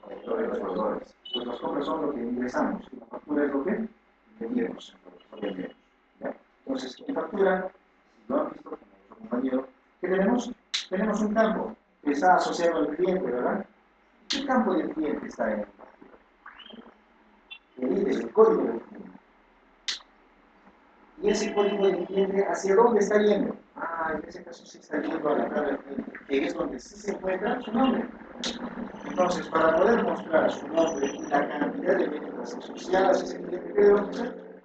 Los proveedores. Pues las compras son lo que ingresamos y la factura es lo que vendemos. ¿Ya? Entonces, en factura, si lo han visto con nuestro compañero, ¿qué tenemos? Tenemos un campo que está asociado al cliente, ¿verdad? ¿Qué campo del cliente está en la factura? El código del cliente. Y ese código del cliente, ¿hacia dónde está yendo? Ah, en ese caso sí está yendo a la tabla del cliente, que es donde sí se encuentra su nombre. Entonces, para poder mostrar su nombre y la cantidad de ventas asociadas a ese cliente, ¿qué debemos hacer?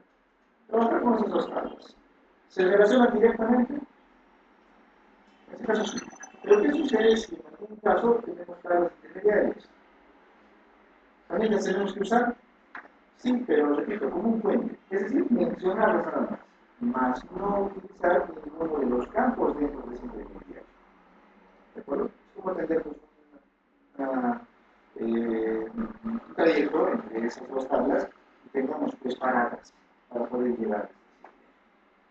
Trabajar con esas dos tablas. ¿Se relacionan directamente? En este caso sí. Pero ¿qué sucede es que en algún caso tenemos tablas intermediarias? ¿También las tenemos que usar? Sí, pero repito, como un puente. Es decir, mencionarlas nada más no utilizar ninguno de los campos dentro de ese intermediario. ¿De acuerdo? Es como entender un trayecto entre esas dos tablas y tengamos pues paradas para poder llegar.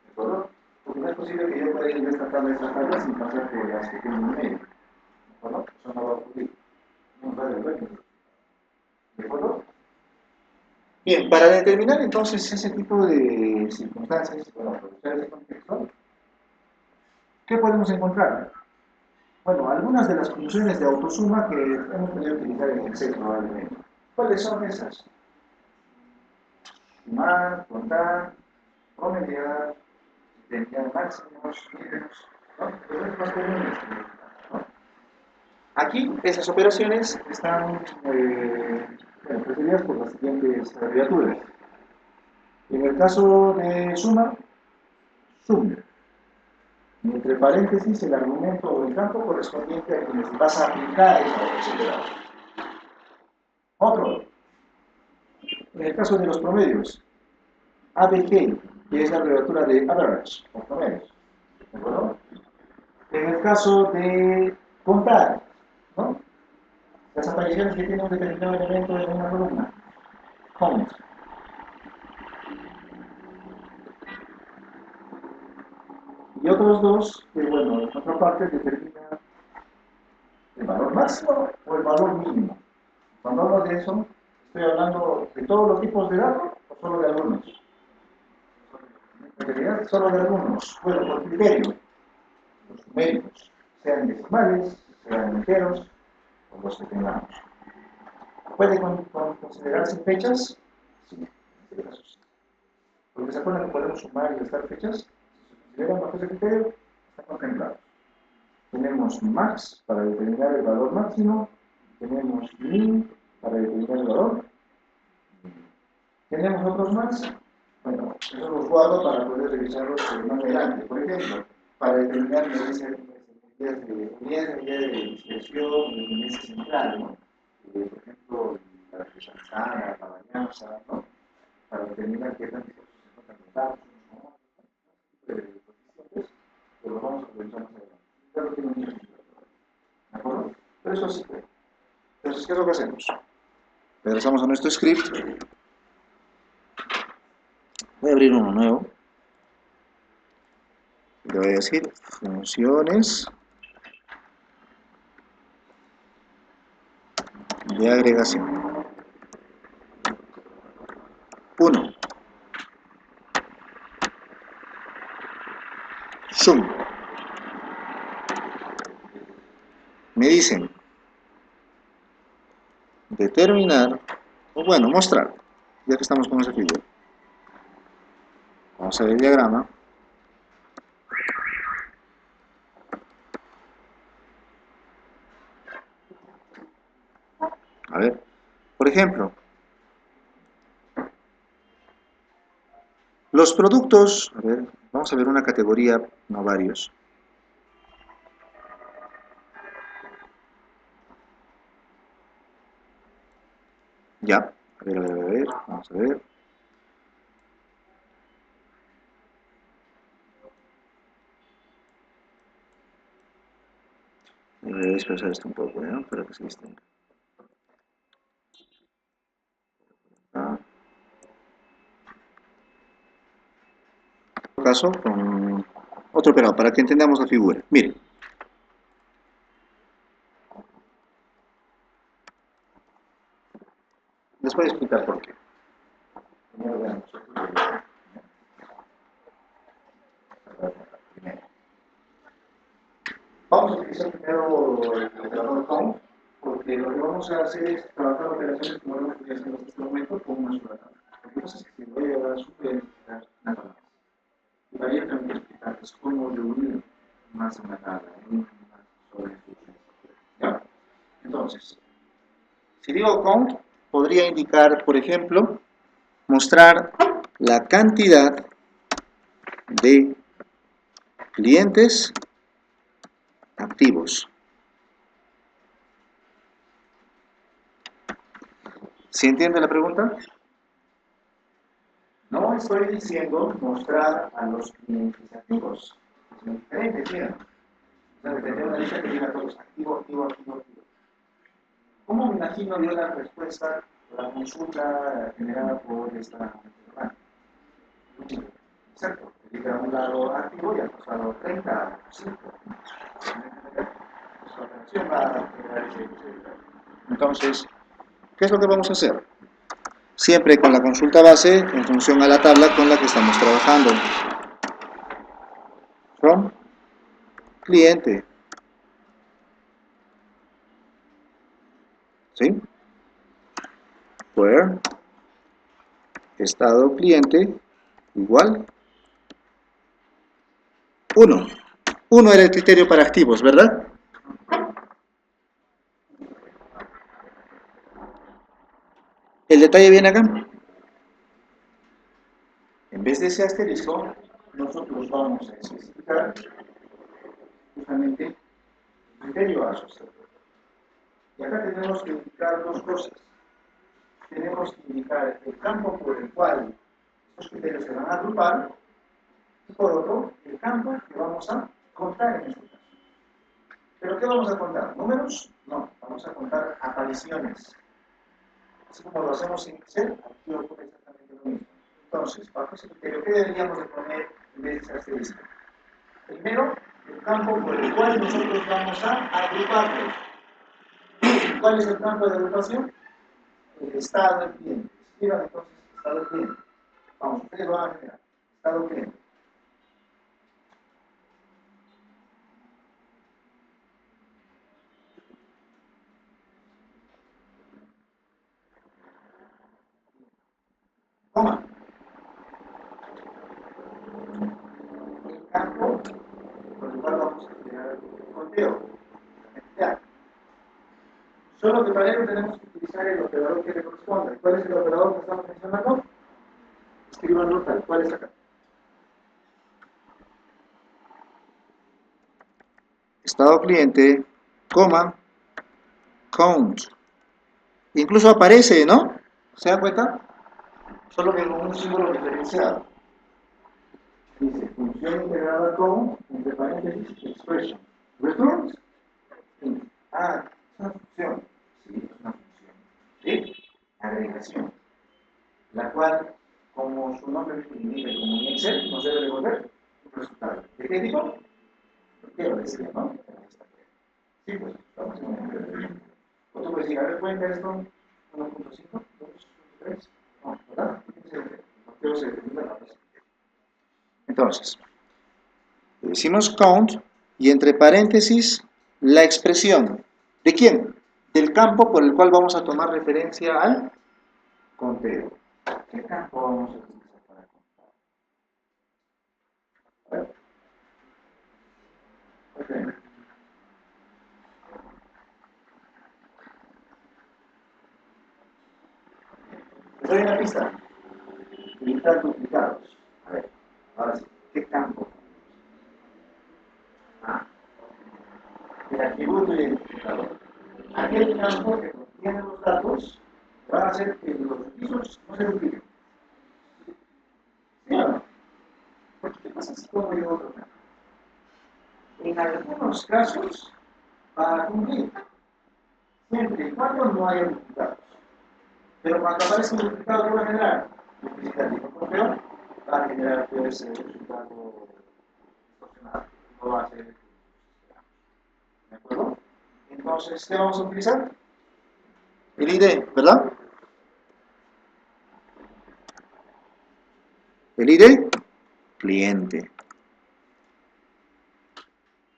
¿De acuerdo? Porque no es posible que yo pueda ir de esta tabla a esta tabla sin pasar por las que tengo en medio. ¿De acuerdo? Eso no va a ocurrir. No va a haber. ¿De acuerdo? Bien, para determinar entonces ese tipo de circunstancias, bueno, aprovechar ese contexto, ¿qué podemos encontrar? Bueno, algunas de las funciones de autosuma que hemos podido utilizar en Excel probablemente. ¿Cuáles son esas? Sumar, contar, promediar, tenían máximos, mínimos, ¿no? Pero es más común ¿no? Aquí esas operaciones están precedidas por las siguientes abreviaturas. En el caso de suma, sum. Entre paréntesis, el argumento o el campo correspondiente a quienes vas a aplicar esa operación de datos. Otro, en el caso de los promedios, ABG, que es la abreviatura de average, o promedios. ¿De acuerdo? En el caso de contar, ¿no? Las apariciones que tiene un determinado elemento en una columna, count. Y otros dos, que bueno, en otra parte determina el valor máximo o el valor mínimo. Cuando hablo de eso, estoy hablando de todos los tipos de datos o solo de algunos. En realidad, solo de algunos. Bueno, por criterio, los numéricos, sean decimales, sean enteros, o los que tengamos. ¿Puede considerarse fechas? Sí, en este caso sí. Porque se acuerdan que podemos sumar y restar fechas. Si se consideran bajo ese criterio, está contemplado. Tenemos max para determinar el valor máximo, tenemos min para determinar el valor. ¿Tenemos otros más? Bueno, eso los guardo para poder revisarlos más adelante. Por ejemplo, para determinar unidades de medida de dispersión y unidades centrales, ¿no? Por ejemplo, la resaltada, la varianza, ¿no? Para determinar qué tan dispersos se encuentran los datos, coeficientes, pero lo vamos a revisar más adelante. Ya lo tengo mucho sentido. ¿De acuerdo? Pero eso sí. Entonces, ¿qué es lo que hacemos? Regresamos a nuestro script. Voy a abrir uno nuevo. Le voy a decir funciones de agregación. 1. Sum. Me dicen determinar, o bueno, mostrar, ya que estamos con esa figura. Vamos a ver el diagrama. A ver, por ejemplo, los productos, a ver, vamos a ver una categoría, no varios. Ya, a ver, vamos a ver. Voy a desplazar esto un poco, ¿no? Para que se distinga. En este caso, con otro operador, para que entendamos la figura. Miren. Les voy a explicar por qué. Primero veamos. Vamos a utilizar primero el operador count, porque lo que vamos a hacer es trabajar operaciones como hemos utilizado en otros momentos con una sola tabla. Lo que pasa es que si voy a llevar a su necesitar una tabla. Y para ello tengo que explicarles cómo reunir más de una tabla en una sola instrucción. ¿Ya? Entonces, si digo count, podría indicar, por ejemplo, mostrar la cantidad de clientes activos. ¿Sí entiende la pregunta? No estoy diciendo mostrar a los clientes activos. Es muy diferente, ¿cierto? O sea, tener una lista que diga todos activo, activo, activo, activo. ¿Cómo me imagino yo la respuesta o la consulta generada por esta hermana? Exacto. Que diga a un lado activo y al otro lado 30, 5. Su operación va a generar ese. Entonces, ¿qué es lo que vamos a hacer? Siempre con la consulta base en función a la tabla con la que estamos trabajando. From cliente. ¿Sí? Where estado cliente igual 1. 1 era el criterio para activos, ¿verdad? El detalle viene acá. En vez de ese asterisco, nosotros vamos a especificar justamente el criterio asociado. Y acá tenemos que indicar dos cosas. Tenemos que indicar el campo por el cual estos criterios se van a agrupar y por otro, el campo que vamos a contar en este caso. ¿Pero qué vamos a contar? ¿Números? No, vamos a contar apariciones. Así como lo hacemos en Excel, aquí ocurre exactamente lo mismo. Entonces, bajo ese criterio, ¿qué deberíamos de poner en vez de esa estadística? Primero, el campo por el cual nosotros vamos a agruparlos. ¿Cuál es el campo de agrupación? El estado del cliente. Escriban entonces estado del cliente. Vamos, ustedes lo van a generar. Estado del cliente. Coma. El campo por el cual vamos a generar el conteo. Ya. Solo que para ello tenemos que utilizar el operador que le corresponda. ¿Cuál es el operador que estamos mencionando? Escribanlo tal cual es acá. Estado cliente, coma, count. Incluso aparece, ¿no? ¿Se dan cuenta? Solo que con un símbolo diferenciado. Dice función integrada con, entre paréntesis, expression. Returns. Ah, es una función. Sí, es una función de agregación. La cual, como su nombre indica, como en Excel, nos debe devolver un resultado. ¿De qué tipo? ¿Qué lo decía, no? Sí, pues, estamos en un. O tú puedes decir, a ver, cuenta esto, 1.5, 2.3. No, ¿verdad? Entonces, decimos count y entre paréntesis la expresión. ¿De quién? Del campo por el cual vamos a tomar referencia al conteo. ¿Qué campo vamos a utilizar para contar? Okay. Les doy una pista. Limitar duplicados. A ver, ahora sí. ¿Qué campo? Ah, el atributo identificador. Aquel campo que contiene los datos va a hacer que los pisos no se dupliquen. ¿Sí o no? Porque ¿qué pasa si pongo yo otro campo? En algunos casos va a cumplir, siempre y cuando no haya duplicados. Pero cuando aparece un duplicado, ¿qué va a generar? Duplicar el tipo peor, va a generar pues, el resultado distorsionado. No va a ser ¿de acuerdo? Entonces, ¿qué vamos a utilizar? El ID, ¿verdad? El ID, cliente.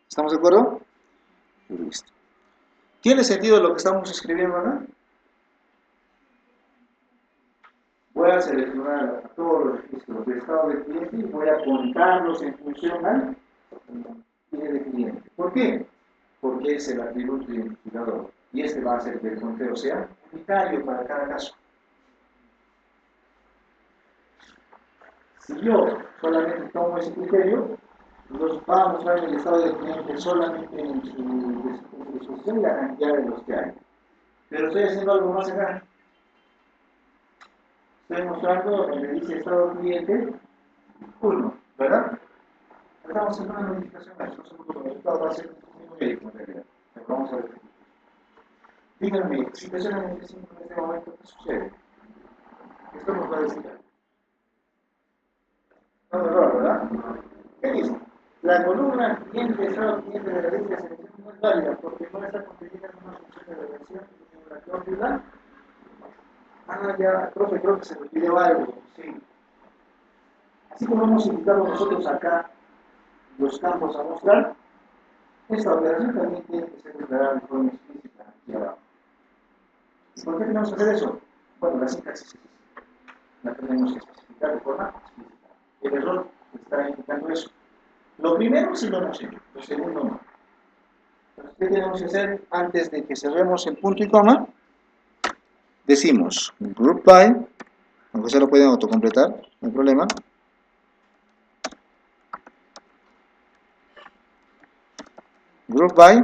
¿Estamos de acuerdo? Listo. ¿Tiene sentido lo que estamos escribiendo acá? Voy a seleccionar a todos los registros de estado de cliente y voy a contarlos en función al ID de cliente. ¿Por qué? Porque es el atributo identificador y este va a hacer que el conteo sea unitario para cada caso. Si yo solamente tomo ese criterio, nos va a mostrar el estado del cliente solamente en su disposición y la cantidad de los que hay. Pero estoy haciendo algo más acá. Estoy mostrando donde dice estado cliente 1, ¿verdad? Estamos haciendo una modificación a eso, no sé por qué el resultado va a ser numérico en realidad. Pero vamos a ver. Díganme, si presiona en este momento, ¿qué sucede? Esto nos va a decir algo. No, error, ¿verdad? ¿Qué dice? La columna cliente estado cliente de la lista de selección no es válida porque no está contenida en una función de reversión de la cláusula. Ah, ya, profe, creo que se me pidió algo. Sí. Así como hemos indicado nosotros acá los campos a mostrar, esta operación también tiene que ser declarada de forma explícita aquí abajo. ¿Y por qué tenemos que hacer eso? Bueno, la sintaxis la tenemos que especificar de forma explícita. El error está indicando eso. Lo primero sí lo hemos hecho, lo segundo no. Entonces, ¿qué tenemos que hacer antes de que cerremos el punto y coma? Decimos group by, aunque se lo pueden autocompletar, no hay problema. Group by,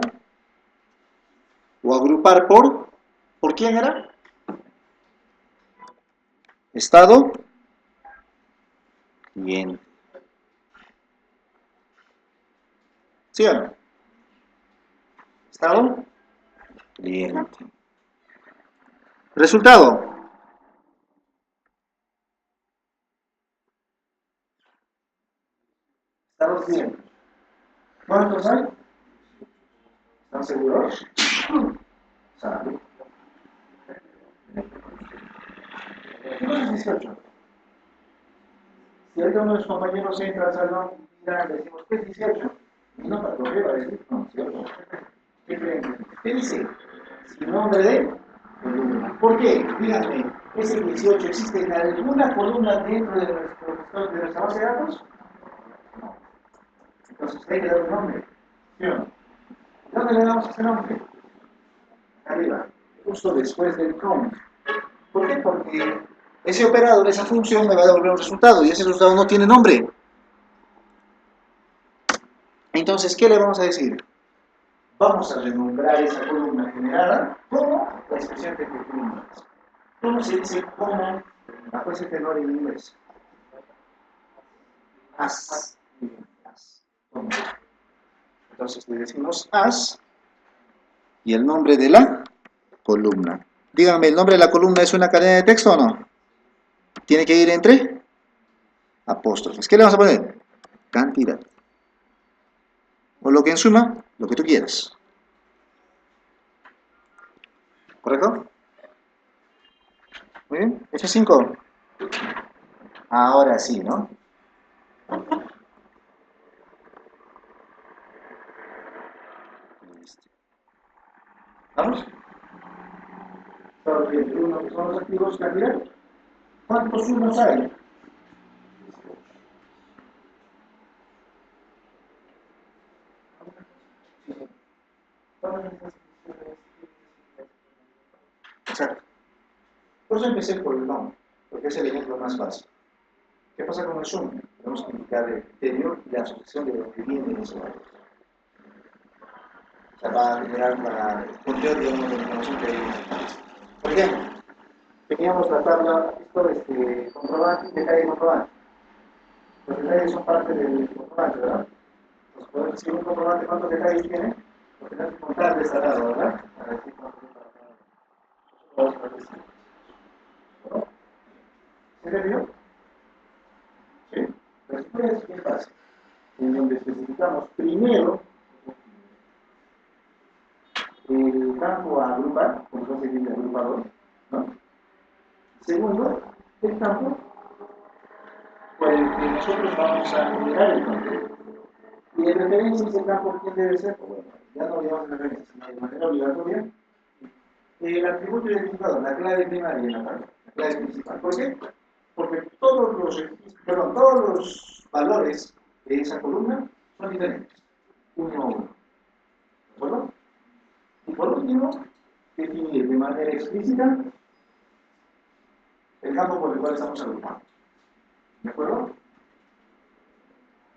o agrupar ¿por quién era? Estado, cliente. ¿Sí o no? Estado, cliente. Resultado. Estados clientes. ¿Cuántos hay? ¿Están seguros? ¿Sabe? 18. Si ahorita uno de los compañeros entra al salón y mira, le decimos, ¿qué es 18? Y no, para correr va a decir, no, ¿cierto? ¿Qué creen? ¿Qué dice? Sin nombre de columna. ¿Por qué? Díganme, ¿ese 18 existe en alguna columna dentro de nuestra base de datos? No. Entonces hay que dar un nombre. ¿Sí o no? ¿Dónde le damos ese nombre? Arriba, justo después del count. ¿Por qué? Porque ese operador, esa función me va a devolver un resultado y ese resultado no tiene nombre. Entonces, ¿qué le vamos a decir? Vamos a renombrar esa columna generada como la expresión que definimos. ¿Cómo se dice como bajo ese tenor en inglés? As. As. Entonces le decimos as y el nombre de la columna. Díganme, ¿el nombre de la columna es una cadena de texto o no? Tiene que ir entre apóstrofes. ¿Qué le vamos a poner? Cantidad. O lo que en suma, lo que tú quieras. ¿Correcto? Muy bien. F5. Ahora sí, ¿no? ¿Vamos? Uno son los activos cantidad. ¿Cuántos unos hay? Exacto. Por eso empecé por el nombre, porque es el ejemplo más fácil. ¿Qué pasa con el sum? Tenemos que indicar el criterio y la asociación de lo que viene ese valor. O sea, va a generar la control, digamos, de la información que hay. Por ejemplo, teníamos la tabla, esto comprobante y detalle comprobante. Los detalles son parte del comprobante, ¿verdad? Entonces, podemos decir un comprobante, ¿cuántos detalles tiene? Lo tenemos que contar de esta lado, ¿verdad? Para decir cuántos detalles. ¿No? ¿Se le vio? Sí. Después, ¿qué pasa? En donde especificamos primero el campo a agrupar, como se dice agrupador, ¿no? Segundo, el campo por el que nosotros vamos a generar el contenido. Y de referencia ese campo, ¿quién debe ser? Pues bueno, ya no digamos de referencia, sino de manera obligatoria. El atributo identificador, la clave primaria en la tabla, la clave principal. ¿Por qué? Porque todos los valores de esa columna son diferentes, uno a uno. ¿De acuerdo? Y por último, definir de manera explícita el campo por el cual estamos agrupando. ¿De acuerdo?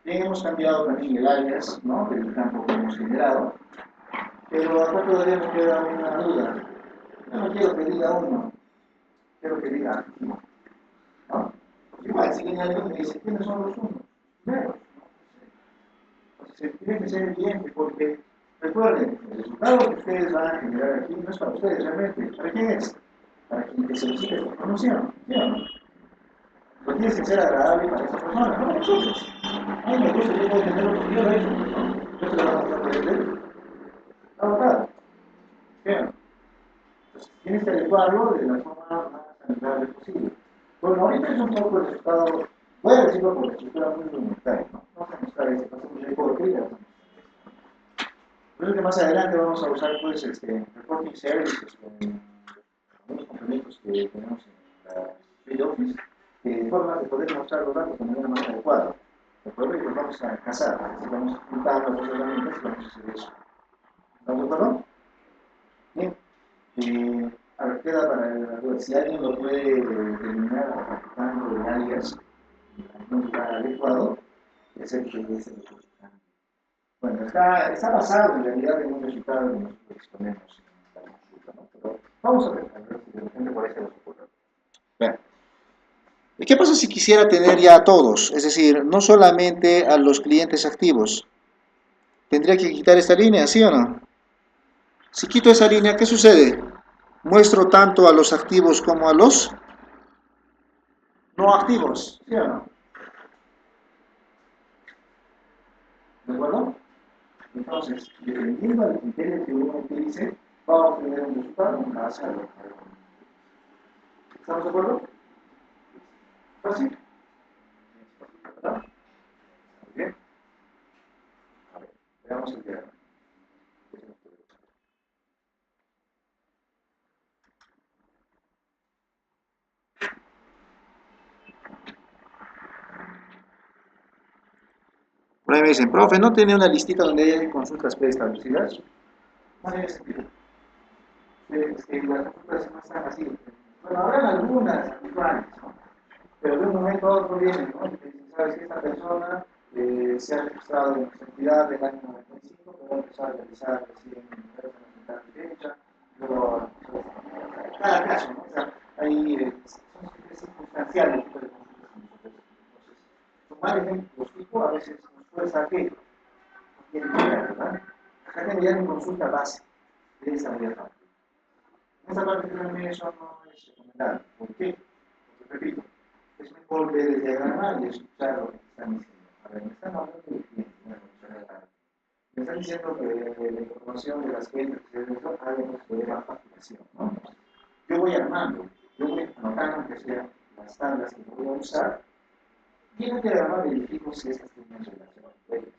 Bien, hemos cambiado también el alias, ¿no?, del campo que hemos generado, pero acá todavía nos queda una duda. Yo no quiero que diga uno, quiero que diga activo, ¿no? Igual, si viene alguien y me dice, ¿quiénes son los unos? Primero, entonces tiene que ser evidente, porque recuerden, el resultado que ustedes van a generar aquí no es para ustedes realmente. ¿Para quién es? Para quien te solicite esta información, ¿sí o no? Pues tienes que ser agradable para esa persona, no para nosotros. Ay, me gusta, yo puedo tenerlo porque yo lo he hecho, ¿no? Yo te lo voy a mostrar por el agotado. Bien. Entonces, tienes que adecuarlo de la forma más amigable posible. Bueno, ahorita es un poco el resultado, voy a decirlo por la estructura muy rudimentaria, ¿no? Vamos a mostrar esto, pasamos el reporte y ya. Creo que más adelante vamos a usar, pues, reporting services con algunos complementos que tenemos en la Suite Office, formas de poder mostrar los datos de manera más adecuada. ¿De acuerdo? Y los vamos a casar, así vamos a juntar las dos herramientas y vamos a hacer eso. ¿Estamos de acuerdo? Bien. A ver, queda para la duda. Si alguien lo puede terminar practicando en alias, en algún lugar adecuado, es el que es el que está. Bueno, está basado en realidad en un resultado que nosotros exponemos en la consulta, ¿no? Pero vamos a ver si de repente por ahí se nos ocurre. Vean. ¿Y qué pasa si quisiera tener ya a todos? Es decir, no solamente a los clientes activos. ¿Tendría que quitar esta línea, sí o no? Si quito esa línea, ¿qué sucede? Muestro tanto a los activos como a los no activos, ¿sí o no? ¿De acuerdo? Entonces, dependiendo del criterio que uno utilice, va a obtener un resultado en base a lo que ¿estamos de acuerdo? ¿Fácil? ¿Verdad? Muy bien. A ver, veamos el diagrama. Por ahí me dicen, profe, ¿no tiene una listita donde hay consultas preestablecidas? No tiene sentido. Las consultas no están así. Bueno, habrán algunas habituales, ¿no? Pero de un momento a otro vienen, ¿no? Y te dicen, ¿sabes que esta persona se ha registrado en nuestra entidad del año 95, pero va a empezar a realizar recién en la fecha, luego, cada caso, ¿no? O sea, hay, es circunstancial el tipo de consultas que nosotros hacemos. Entonces, tomar ejemplos tipo a veces nos fuerza a que no tiene que ver, ¿verdad? Acá tengo ya mi consulta base de esa manera. En esta parte que eso no es recomendable. ¿Por qué? Porque, repito, es mejor ver el diagrama y escuchar lo que están diciendo. A ver, me están hablando de clientes, me están diciendo que la información de las ventas que se deben hay un problema de facturación, ¿no? Yo voy armando, yo voy anotando aunque sea las tablas que voy a usar y en el diagrama verifico si estas tienen relación con ellas.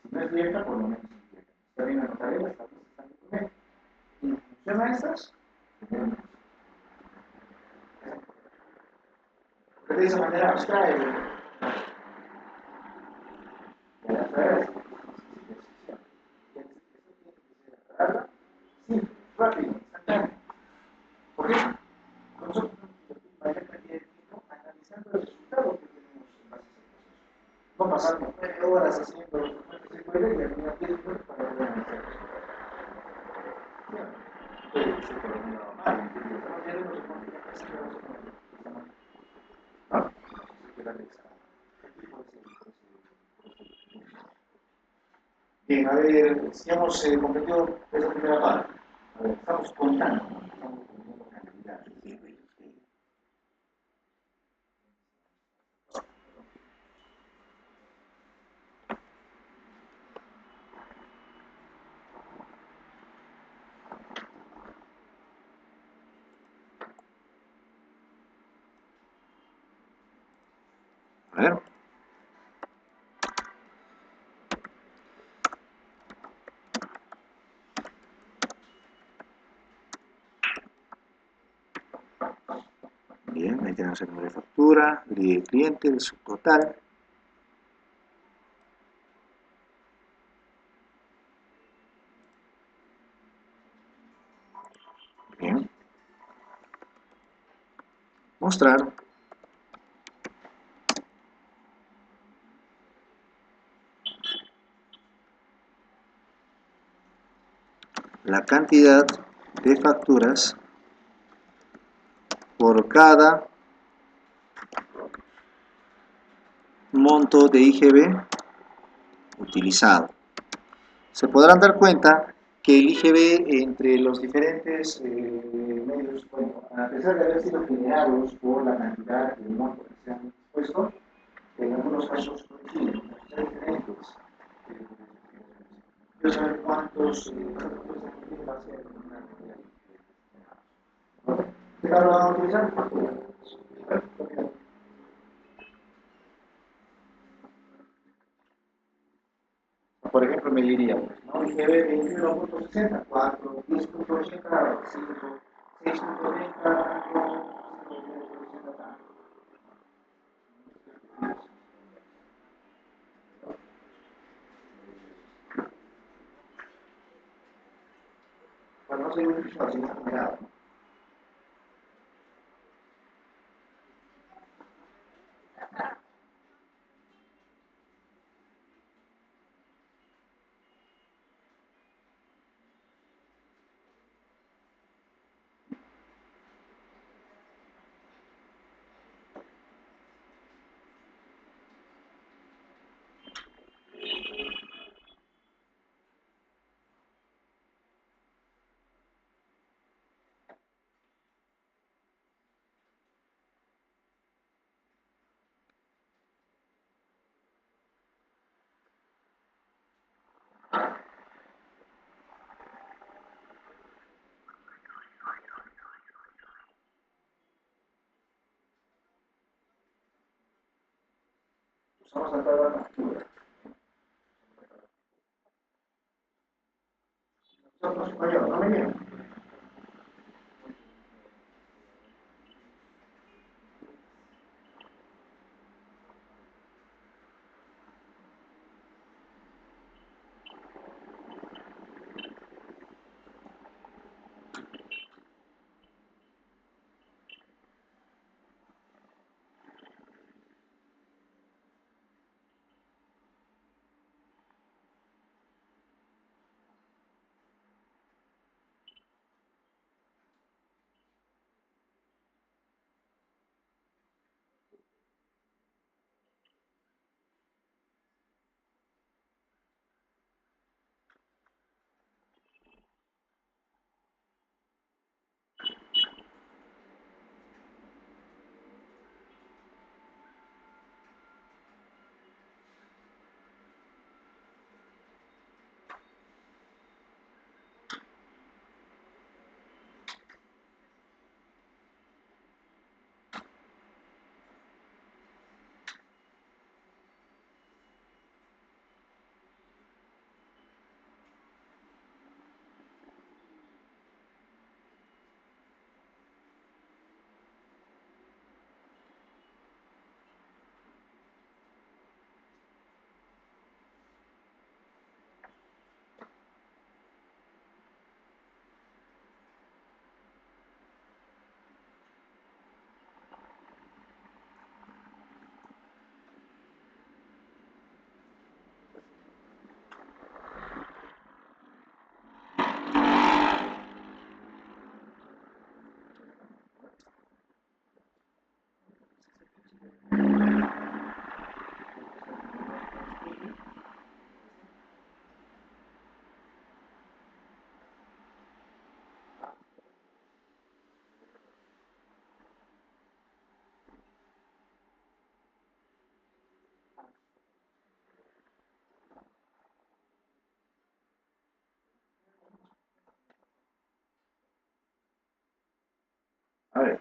Si no es directa, por lo menos es directa. También anotaré las tablas que están en documento. Y en función a estas, tenemos. De esa manera abstrae sí, rápido, instantáneo. ¿Por qué? Nosotros mayor cantidad de tiempo analizando el resultado que tenemos en base a ese proceso. No pasar 9 horas haciendo los documentos de SQL y al final 10 minutos para volver a analizar el resultado. Puede que se por un lado mal, estamos viendo los documentos que casi no los conocemos. ¿No? Se queda anexado. Bien, a ver, si hemos completado esa primera parte. A ver, estamos contando, ¿no? Estamos contando cantidades. A ver. Bien, ahí tenemos el número de factura, el cliente, el subtotal. Bien. Mostrar. La cantidad de facturas por cada monto de IGB utilizado. Se podrán dar cuenta que el IGB entre los diferentes medios, bueno, a pesar de haber sido generados por la cantidad de montos que se han expuesto, en algunos casos coinciden, son diferentes. Quiero saber cuántos factores de va a ser una cantidad. ¿Qué tal lo van a utilizar? Por ejemplo, me diría, pues, ¿no? IGB 21.60, 4, 10.80, 5, 6.30, 5, pero no sería un beneficio sino generado. Vamos a entrar a la factura. Nosotros, no me llegan. A ver.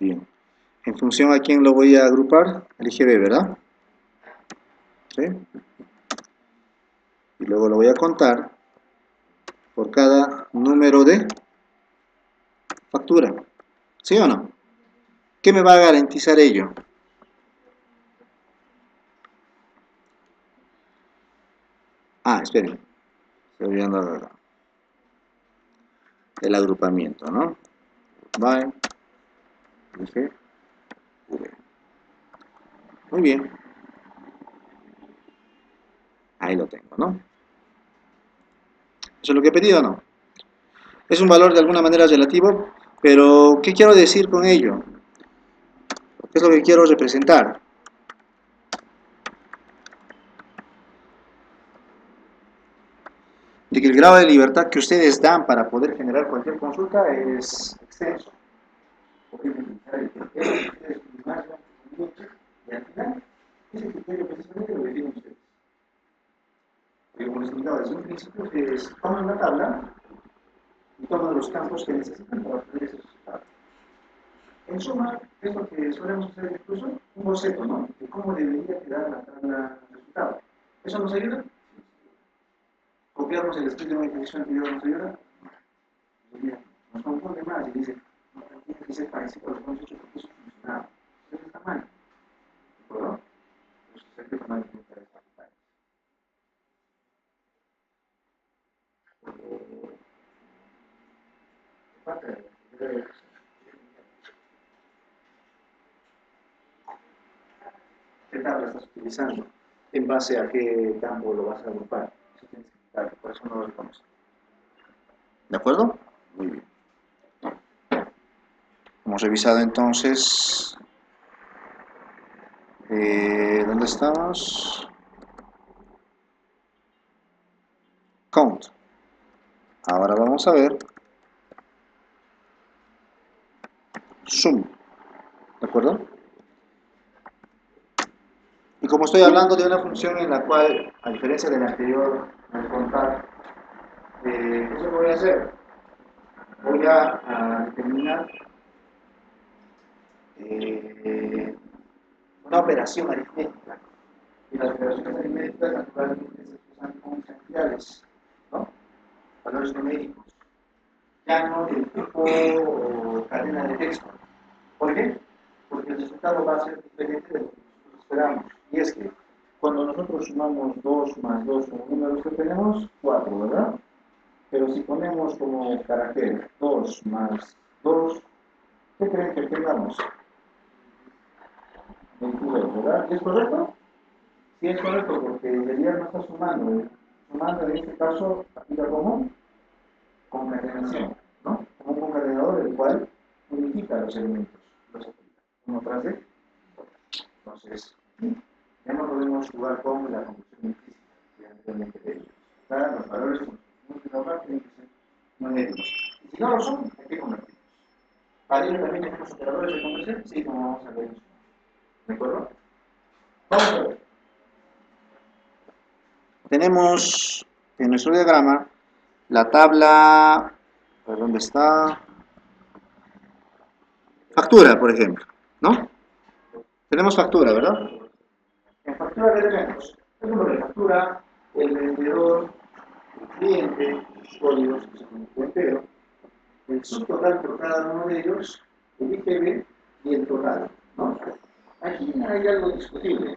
Bien. En función a quién lo voy a agrupar, elige B, ¿verdad? ¿Sí? Y luego lo voy a contar por cada número de factura. ¿Sí o no? ¿Qué me va a garantizar ello? Esperen. Estoy olvidando el agrupamiento, ¿no? By, dije, V. Muy bien. Ahí lo tengo, ¿no? ¿Eso es lo que he pedido o no? Es un valor de alguna manera relativo, pero ¿qué quiero decir con ello? ¿Qué es lo que quiero representar? De que el grado de libertad que ustedes dan para poder generar cualquier consulta es extenso. Porque utilizar el criterio que ustedes marcan y al final ese criterio precisamente lo definen ustedes. Porque como les indicaba desde un principio, ustedes toman la tabla y toman los campos que necesitan para obtener ese resultado. En suma, es lo que solemos hacer incluso un boceto, ¿no? De cómo debería quedar la tabla de resultados. ¿Eso nos ayuda? ¿Copiamos el script de una ejecución anterior nos ayuda? Pues mira, nos confunde más y dice, no, tiene que ser parecido a lo que hemos hecho porque eso funcionaba. Eso está mal. ¿De acuerdo? Pues hay que tomar en cuenta esta parte. ¿Qué tabla estás utilizando? ¿En base a qué campo lo vas a agrupar? Eso tienes que explicarlo, por eso no lo reconoce. ¿De acuerdo? Muy bien. Hemos revisado entonces, ¿dónde estamos? Count. Ahora vamos a ver sum. ¿De acuerdo? Y como estoy hablando de una función en la cual, a diferencia de la anterior, al contar, ¿qué es lo que voy a hacer? Voy a determinar una operación aritmética. Y las operaciones aritméticas naturalmente se usan con cantidades, ¿no? Valores numéricos. Ya no del tipo o cadena de texto. ¿Por qué? Porque el resultado va a ser diferente de lo que nosotros esperamos. Y es que cuando nosotros sumamos 2 más 2 como números que tenemos, 4, ¿verdad? Pero si ponemos como carácter 2 más 2, ¿qué creen que tengamos? 22, ¿verdad? ¿Es correcto? Sí, es correcto, porque en realidad no está sumando. Sumando en este caso aplica como concatenación, ¿no? Como un concatenador el cual unifica los elementos, los aplica uno tras de otro. Entonces, ya no podemos jugar con la conclusión implícita que anteriormente veíamos. Los valores multiplicados tienen que ser numéricos. Y si no lo son, hay que convertirlos. ¿Para ello también tenemos operadores de conversión? Sí, como vamos a ver. ¿De acuerdo? Vamos a ver. Tenemos en nuestro diagrama la tabla, ¿dónde está? Factura, por ejemplo, ¿no? Tenemos factura, ¿verdad? En factura de tenemos el número de factura, el vendedor, el cliente, los códigos que se conectan entero, el subtotal por cada uno de ellos, el IGB y el total, ¿no? Aquí hay algo discutible.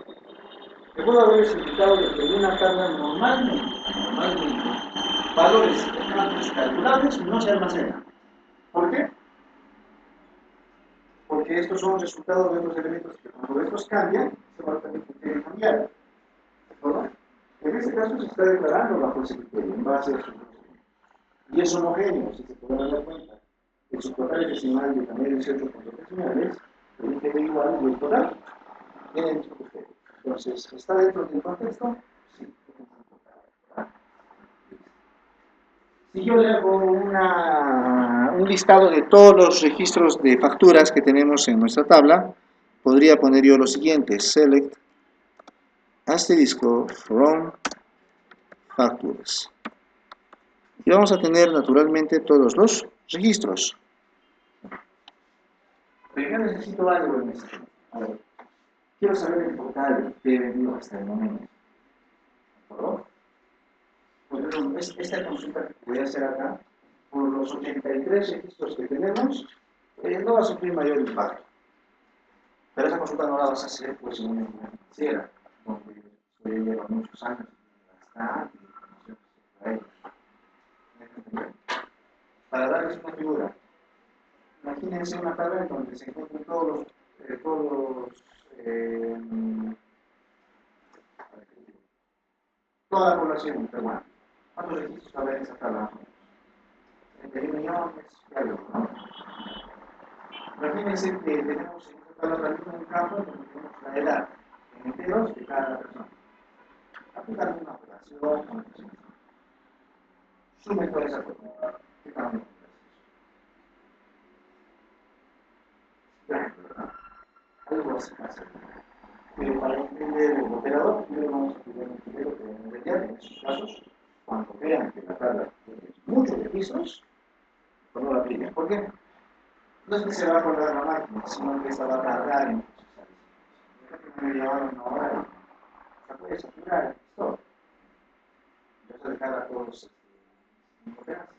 Te puedo haber explicado de que en una tabla normalmente, valores de campos calculables no se almacenan. ¿Por qué? Porque estos son resultados de otros elementos que cuando estos cambian, se van a también cambiar. ¿De acuerdo? En este caso se está declarando bajo ese criterio, en base a sus procedimientos. Y es homogéneo, si se pueden dar cuenta. El subtotal decimal de también 18 puntos decimales, el IGB igual y el total, tiene el mismo criterio. Entonces, ¿está dentro del contexto? Sí. Si yo le hago un listado de todos los registros de facturas que tenemos en nuestra tabla, podría poner yo lo siguiente: select asterisco from factures. Y vamos a tener naturalmente todos los registros. Pero yo necesito algo en esto. A ver, quiero saber el total que he vendido hasta el momento. ¿De acuerdo? Pues esta consulta que voy a hacer acá, por los 83 registros que tenemos, no va a sufrir mayor impacto. Pero esa consulta no la vas a hacer pues, en una entidad financiera, donde suele llevar muchos años bastante información para ellos. Para darles una figura, imagínense una tabla en donde se encuentran toda la población peruana. ¿Cuántos registros habrá en esa tabla? 31 millones y algo, ¿no? Imagínense que tenemos en esta tabla también un campo donde tenemos la edad en enteros de cada persona. Aplicar una operación con la persona. Sume toda esa cuenta. ¿Qué cambia? Claro, ¿verdad? Algo así pasa. Pero para entender el operador, primero vamos a entender lo que deben entender en esos casos, cuando vean que la tabla tiene muchos registros, no la apliquen. ¿Por qué? No es que se va a colgar la máquina, sino que esta va a tardar en procesar eso. Por ejemplo, me llevaron una hora, se puede saturar esto. Yo se dejar a todos en coordenadas.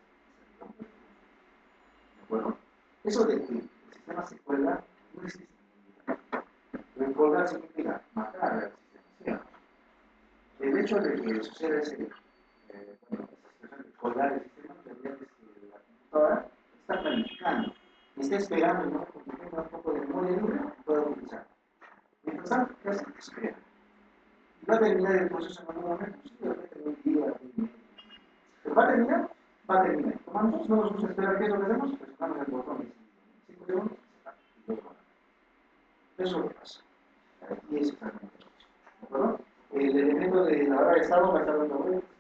¿De acuerdo? Eso de que el sistema se cuelga no existe. El colgar significa matar al sistema. El hecho de que suceda ese colgar el sistema tendría que la computadora está planificando, está esperando, ¿no? Porque tenga un poco de memoria libre y pueda utilizar. Mientras tanto, ¿qué hace? Espera. Y va a terminar el proceso en algún momento, sí, de repente en un día, pero va a terminar, va a terminar. Como a nosotros no nos gusta esperar, ¿qué es lo que hacemos? Presionamos el botón de 5 segundos y luego eso es lo que pasa. Aquí es exactamente lo mismo. ¿De acuerdo? El elemento de la hora de estado va a estar dando vueltas,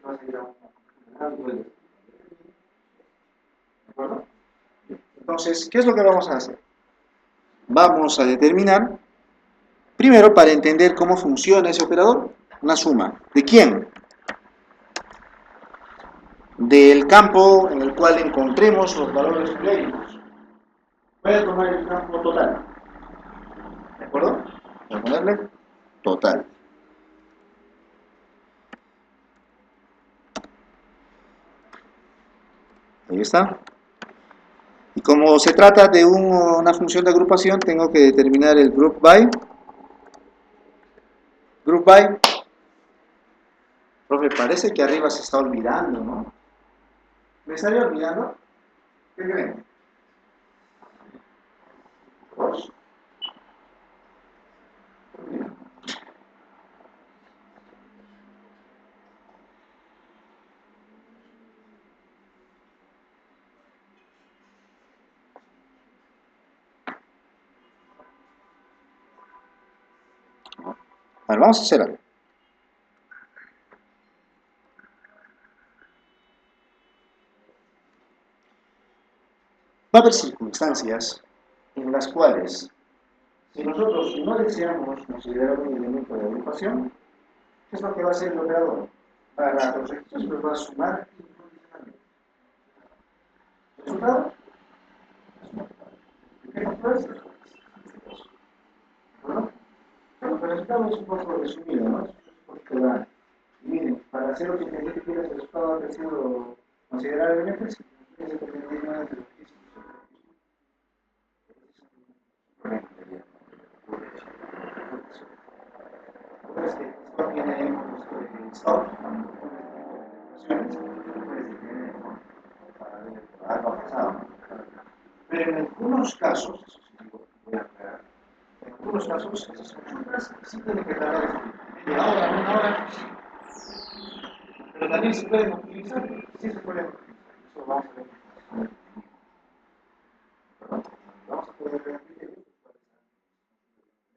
va a seguir a una vuelta. ¿De acuerdo? Entonces, ¿qué es lo que vamos a hacer? Vamos a determinar, primero para entender cómo funciona ese operador, una suma. ¿De quién? Del campo en el cual encontremos los valores numéricos. Voy a tomar el campo total. ¿De acuerdo? Voy a ponerle total. Ahí está. Y como se trata de una función de agrupación, tengo que determinar el group by. Group by. Profe, parece que arriba se está olvidando, ¿no? ¿Me estaría olvidando? ¿Qué creen? Dos. A ver, vamos a hacer algo. Va a haber circunstancias en las cuales, si nosotros no deseamos considerar un elemento de agrupación, ¿qué es lo que va a hacer el operador? Para los registros los va a sumar incondicionalmente. ¿Resultado? ¿Qué nos puede hacer? ¿No? Bueno, el resultado es un poco resumido, ¿no? Es un poquito grande. Y miren, para hacer lo que tendría que el resultado ha sido considerablemente, si no se pretendía nada de lo que hizo. Esto tiene stop, para ver algo ha pasado. Pero en algunos casos, eso sí voy a aclarar, en algunos casos esas consultas sí tienen que tardar media hora, una hora, pero también se pueden utilizar, sí se pueden utilizar. Eso vamos a ver. ¿Perdón? Vamos a poder ver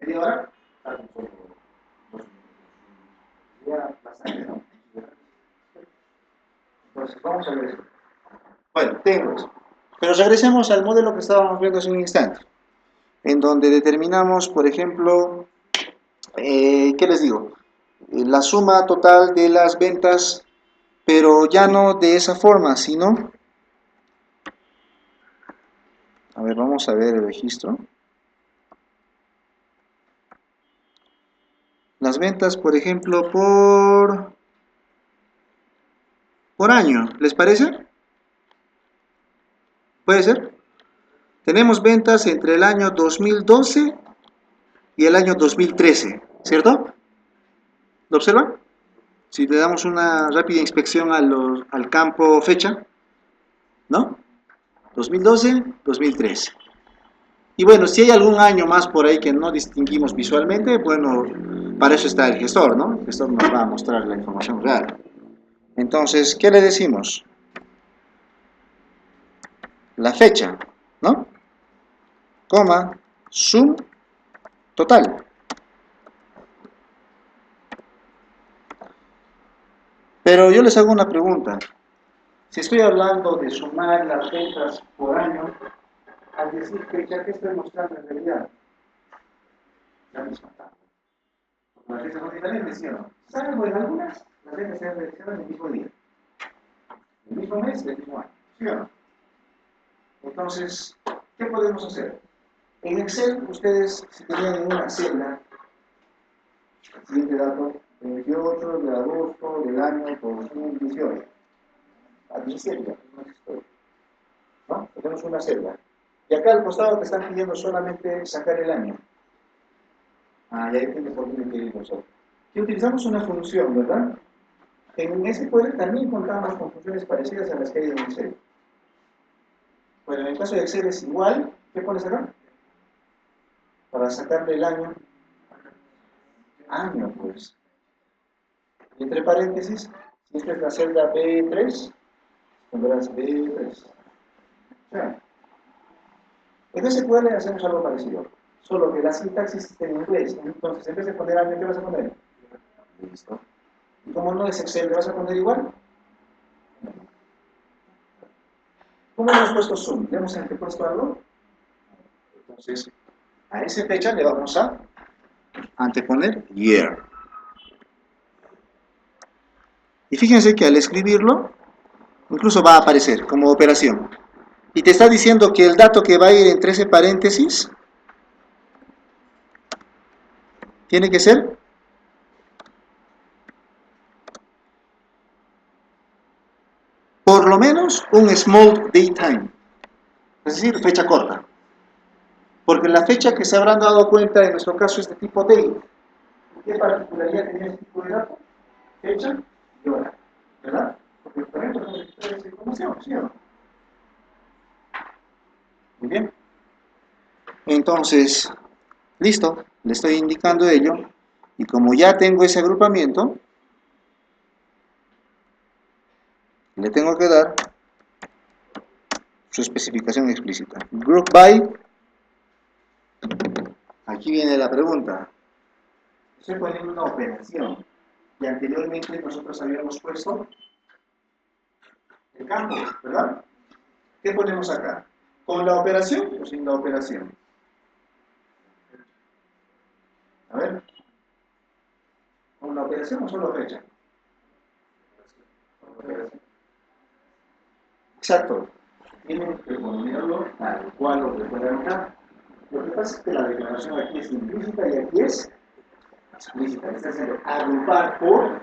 media hora, tal como solo 2 minutos. Ya bastante, ¿no? Entonces, vamos a ver eso. Bueno, tengo eso. Pero regresemos al modelo que estábamos viendo hace un instante, en donde determinamos, por ejemplo, ¿qué les digo? La suma total de las ventas, pero ya no de esa forma, sino, a ver, vamos a ver el registro. Las ventas, por ejemplo, por año, ¿les parece? ¿Puede ser? Tenemos ventas entre el año 2012 y el año 2013, ¿cierto? ¿Lo observan? Si le damos una rápida inspección al campo fecha, ¿no? 2012, 2013. Y bueno, si hay algún año más por ahí que no distinguimos visualmente, bueno, para eso está el gestor, ¿no? El gestor nos va a mostrar la información real. Entonces, ¿qué le decimos? La fecha, ¿no? Coma, sum, total. Pero yo les hago una pregunta. Si estoy hablando de sumar las ventas por año, al decir fecha, ¿qué estoy mostrando en realidad? La misma tabla. Las fechas son diferentes, ¿sí o no? Salvo en algunas, las ventas se han realizado en el mismo día. El mismo mes, el mismo año. ¿Sí o no? Entonces, ¿qué podemos hacer? En Excel, ustedes, si tenían en una celda, el siguiente dato, 28 de agosto del año 2018. Aquí celda, no es historia, ¿no? Tenemos una celda. Y acá al costado te están pidiendo solamente sacar el año. Ah, ya entiendes por qué me quieren nosotros. Y utilizamos una función, ¿verdad? En SQL también contamos con funciones parecidas a las que hay en Excel. Bueno, en el caso de Excel es igual. ¿Qué pones acá? Para sacarle el año. Año, pues. Y entre paréntesis, si esta es la celda B3, pondrás B3. O sea, en SQL hacemos algo parecido. Solo que la sintaxis está en inglés. Entonces, en vez de poner año, ¿qué vas a poner? Listo. Y como no es Excel, ¿le vas a poner igual? ¿Cómo hemos puesto zoom? ¿Le hemos antepuesto algo? Entonces, a esa fecha le vamos a anteponer year. Y fíjense que al escribirlo, incluso va a aparecer como operación. Y te está diciendo que el dato que va a ir entre ese paréntesis tiene que ser por lo menos un small date time, es decir, fecha corta. Porque la fecha que se habrán dado cuenta en nuestro caso es de tipo date. ¿Qué particularidad tenía este tipo de dato? Fecha y hora, ¿verdad? Porque por ejemplo no necesita esa información, ¿sí o no? Muy bien. Entonces, listo, le estoy indicando ello. Y como ya tengo ese agrupamiento, le tengo que dar su especificación explícita. Group by, aquí viene la pregunta. Estoy poniendo una operación y anteriormente nosotros habíamos puesto el campo, ¿verdad? ¿Qué ponemos acá? ¿Con la operación o sin la operación? A ver, ¿con la operación o solo fecha? Con la operación. Exacto. Tienen que ponerlo tal cual lo que puedan acá. Lo que pasa es que la declaración aquí es implícita y aquí es explícita. Está haciendo agrupar por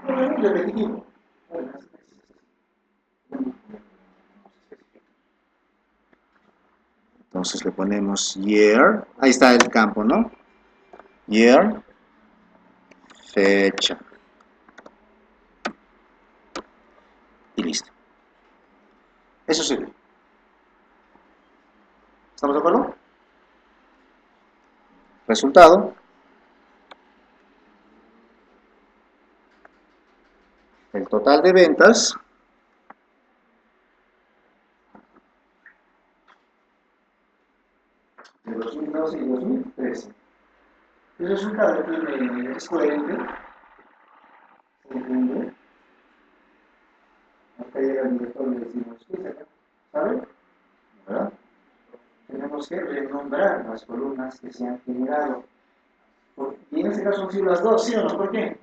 repetitivo. Entonces le ponemos year. Ahí está el campo, ¿no? Year, fecha. Y listo. Eso sí. ¿Estamos de acuerdo? Resultado. El total de ventas de 2012 y 2013. El resultado es coherente. ¿Se entiende? Acá llega el director y le decimos, ¿qué es acá? ¿Sabe? ¿Verdad? Tenemos que renombrar las columnas que se han generado. Y en este caso han sido las dos, ¿sí o no? ¿Por qué?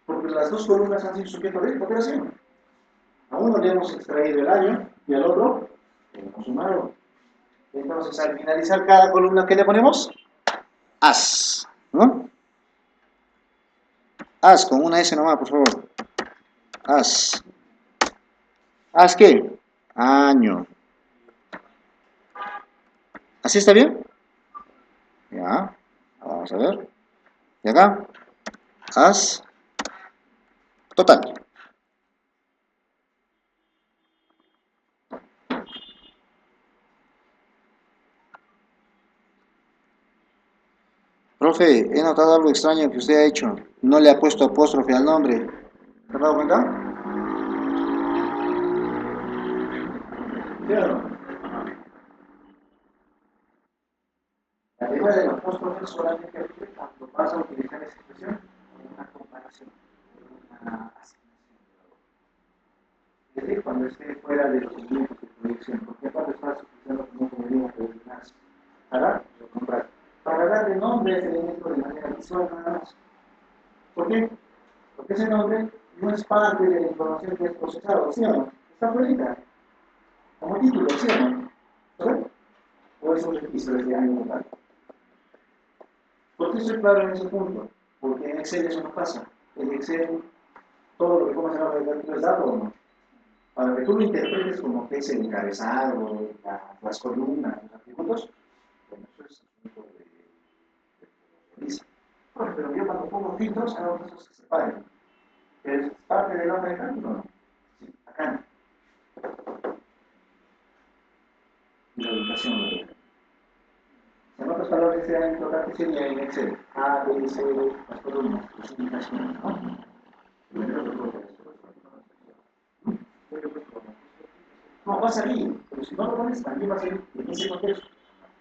Porque las dos columnas han sido sujeto de operación. A uno le hemos extraído el año y al otro le hemos sumado. Entonces, al finalizar cada columna, ¿qué le ponemos? As, ¿no? As, con una S nomás, por favor. As. ¿As qué? Año. ¿Así está bien? Ya. Vamos a ver. Y acá. As. Total. Profe, he notado algo extraño que usted ha hecho. No le ha puesto apóstrofe al nombre. ¿Te has dado cuenta? Claro. La regla del apóstrofe solamente aplica cuando vas a utilizar esa expresión en una comparación, en una asignación. Es decir, cuando esté fuera de los elementos de proyección, porque aparte estás utilizando como medida de ordenanza para comprar. Para darle nombre a ese elemento de manera visual nada más. ¿Por qué? Porque ese nombre no es parte de la información que es procesada, ¿sí o no? Está bonita. Como título, ¿sí o no? ¿Sabes? O es un registro de año total. ¿Por qué estoy claro en ese punto? Porque en Excel eso no pasa. En Excel, todo lo que pongas en la de es dato o no. Para que tú lo interpretes como que es el encabezado, las columnas, los atributos, bueno, eso es asunto de dice. Bueno, pero yo cuando pongo filtros, hago filtros que se paren. ¿Es parte de la hoja de cálculo o no? Sí, acá no. Y la ubicación lo deja. En otras palabras, este año total que sería en Excel. A, B, C, las columnas, las indicaciones, ¿no? No, va a salir, pero si no lo pones, también va a salir en ese contexto.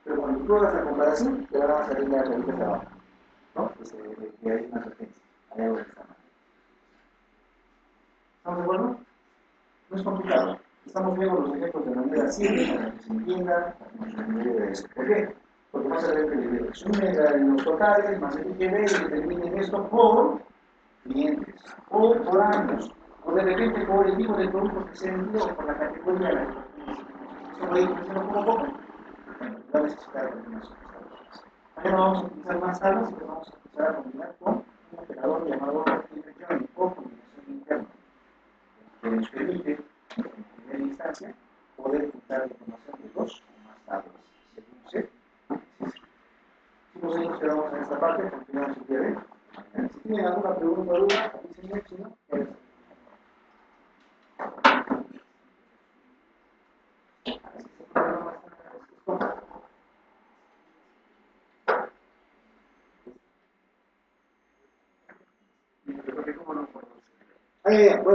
Pero cuando tú hagas la comparación, te van a salir las rayitas de abajo, ¿no? Que hay una referencia, hay algo que está mal. ¿Estamos de acuerdo? No es complicado. Estamos viendo los ejemplos de manera simple para que se entienda la medida de eso. ¿Por qué? Porque más adelante le resume los totales, más el IGB y determinen esto por clientes, o por años, o de repente por el tipo de producto que se vendió, o por la categoría de la que se puede ir creciendo poco a poco. Bueno, va a necesitar continuación. Ahora vamos a utilizar más tablas y vamos a empezar a combinar con un operador llamado multiplicación o combinación interna, que nos permite, en primera instancia, poder juntar información de dos o más tablas. Según sé, si nos quedamos en esta parte, continuamos el día de hoy. Si tienen alguna pregunta o duda, avísenme, si no,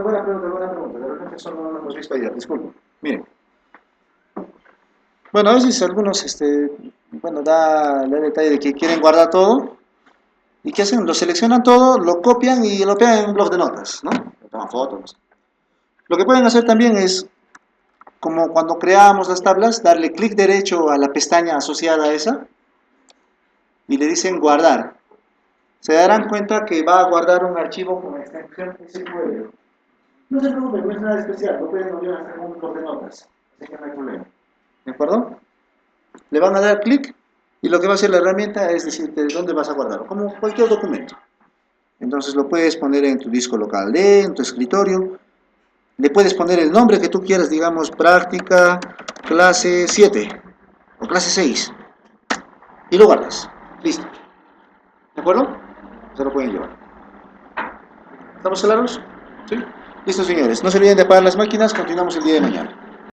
buena pregunta. De repente eso no lo hemos visto ayer, disculpe. Miren. Bueno, a veces algunos, bueno, da el detalle de que quieren guardar todo. ¿Y qué hacen? Lo seleccionan todo, lo copian y lo pegan en un blog de notas, ¿no? Le toman fotos. Lo que pueden hacer también es, como cuando creamos las tablas, darle clic derecho a la pestaña asociada a esa y le dicen guardar. Se darán cuenta que va a guardar un archivo con extensión SQL. No se preocupen, no es nada especial, lo pueden volver a hacer en un blog de notas, así que no hay problema. ¿De acuerdo? Le van a dar clic y lo que va a hacer la herramienta es decirte dónde vas a guardarlo, como cualquier documento. Entonces lo puedes poner en tu disco local D, en tu escritorio. Le puedes poner el nombre que tú quieras, digamos, práctica, clase 7 o clase 6. Y lo guardas. Listo. ¿De acuerdo? Se lo pueden llevar. ¿Estamos claros? ¿Sí? Listo, señores. No se olviden de apagar las máquinas. Continuamos el día de mañana.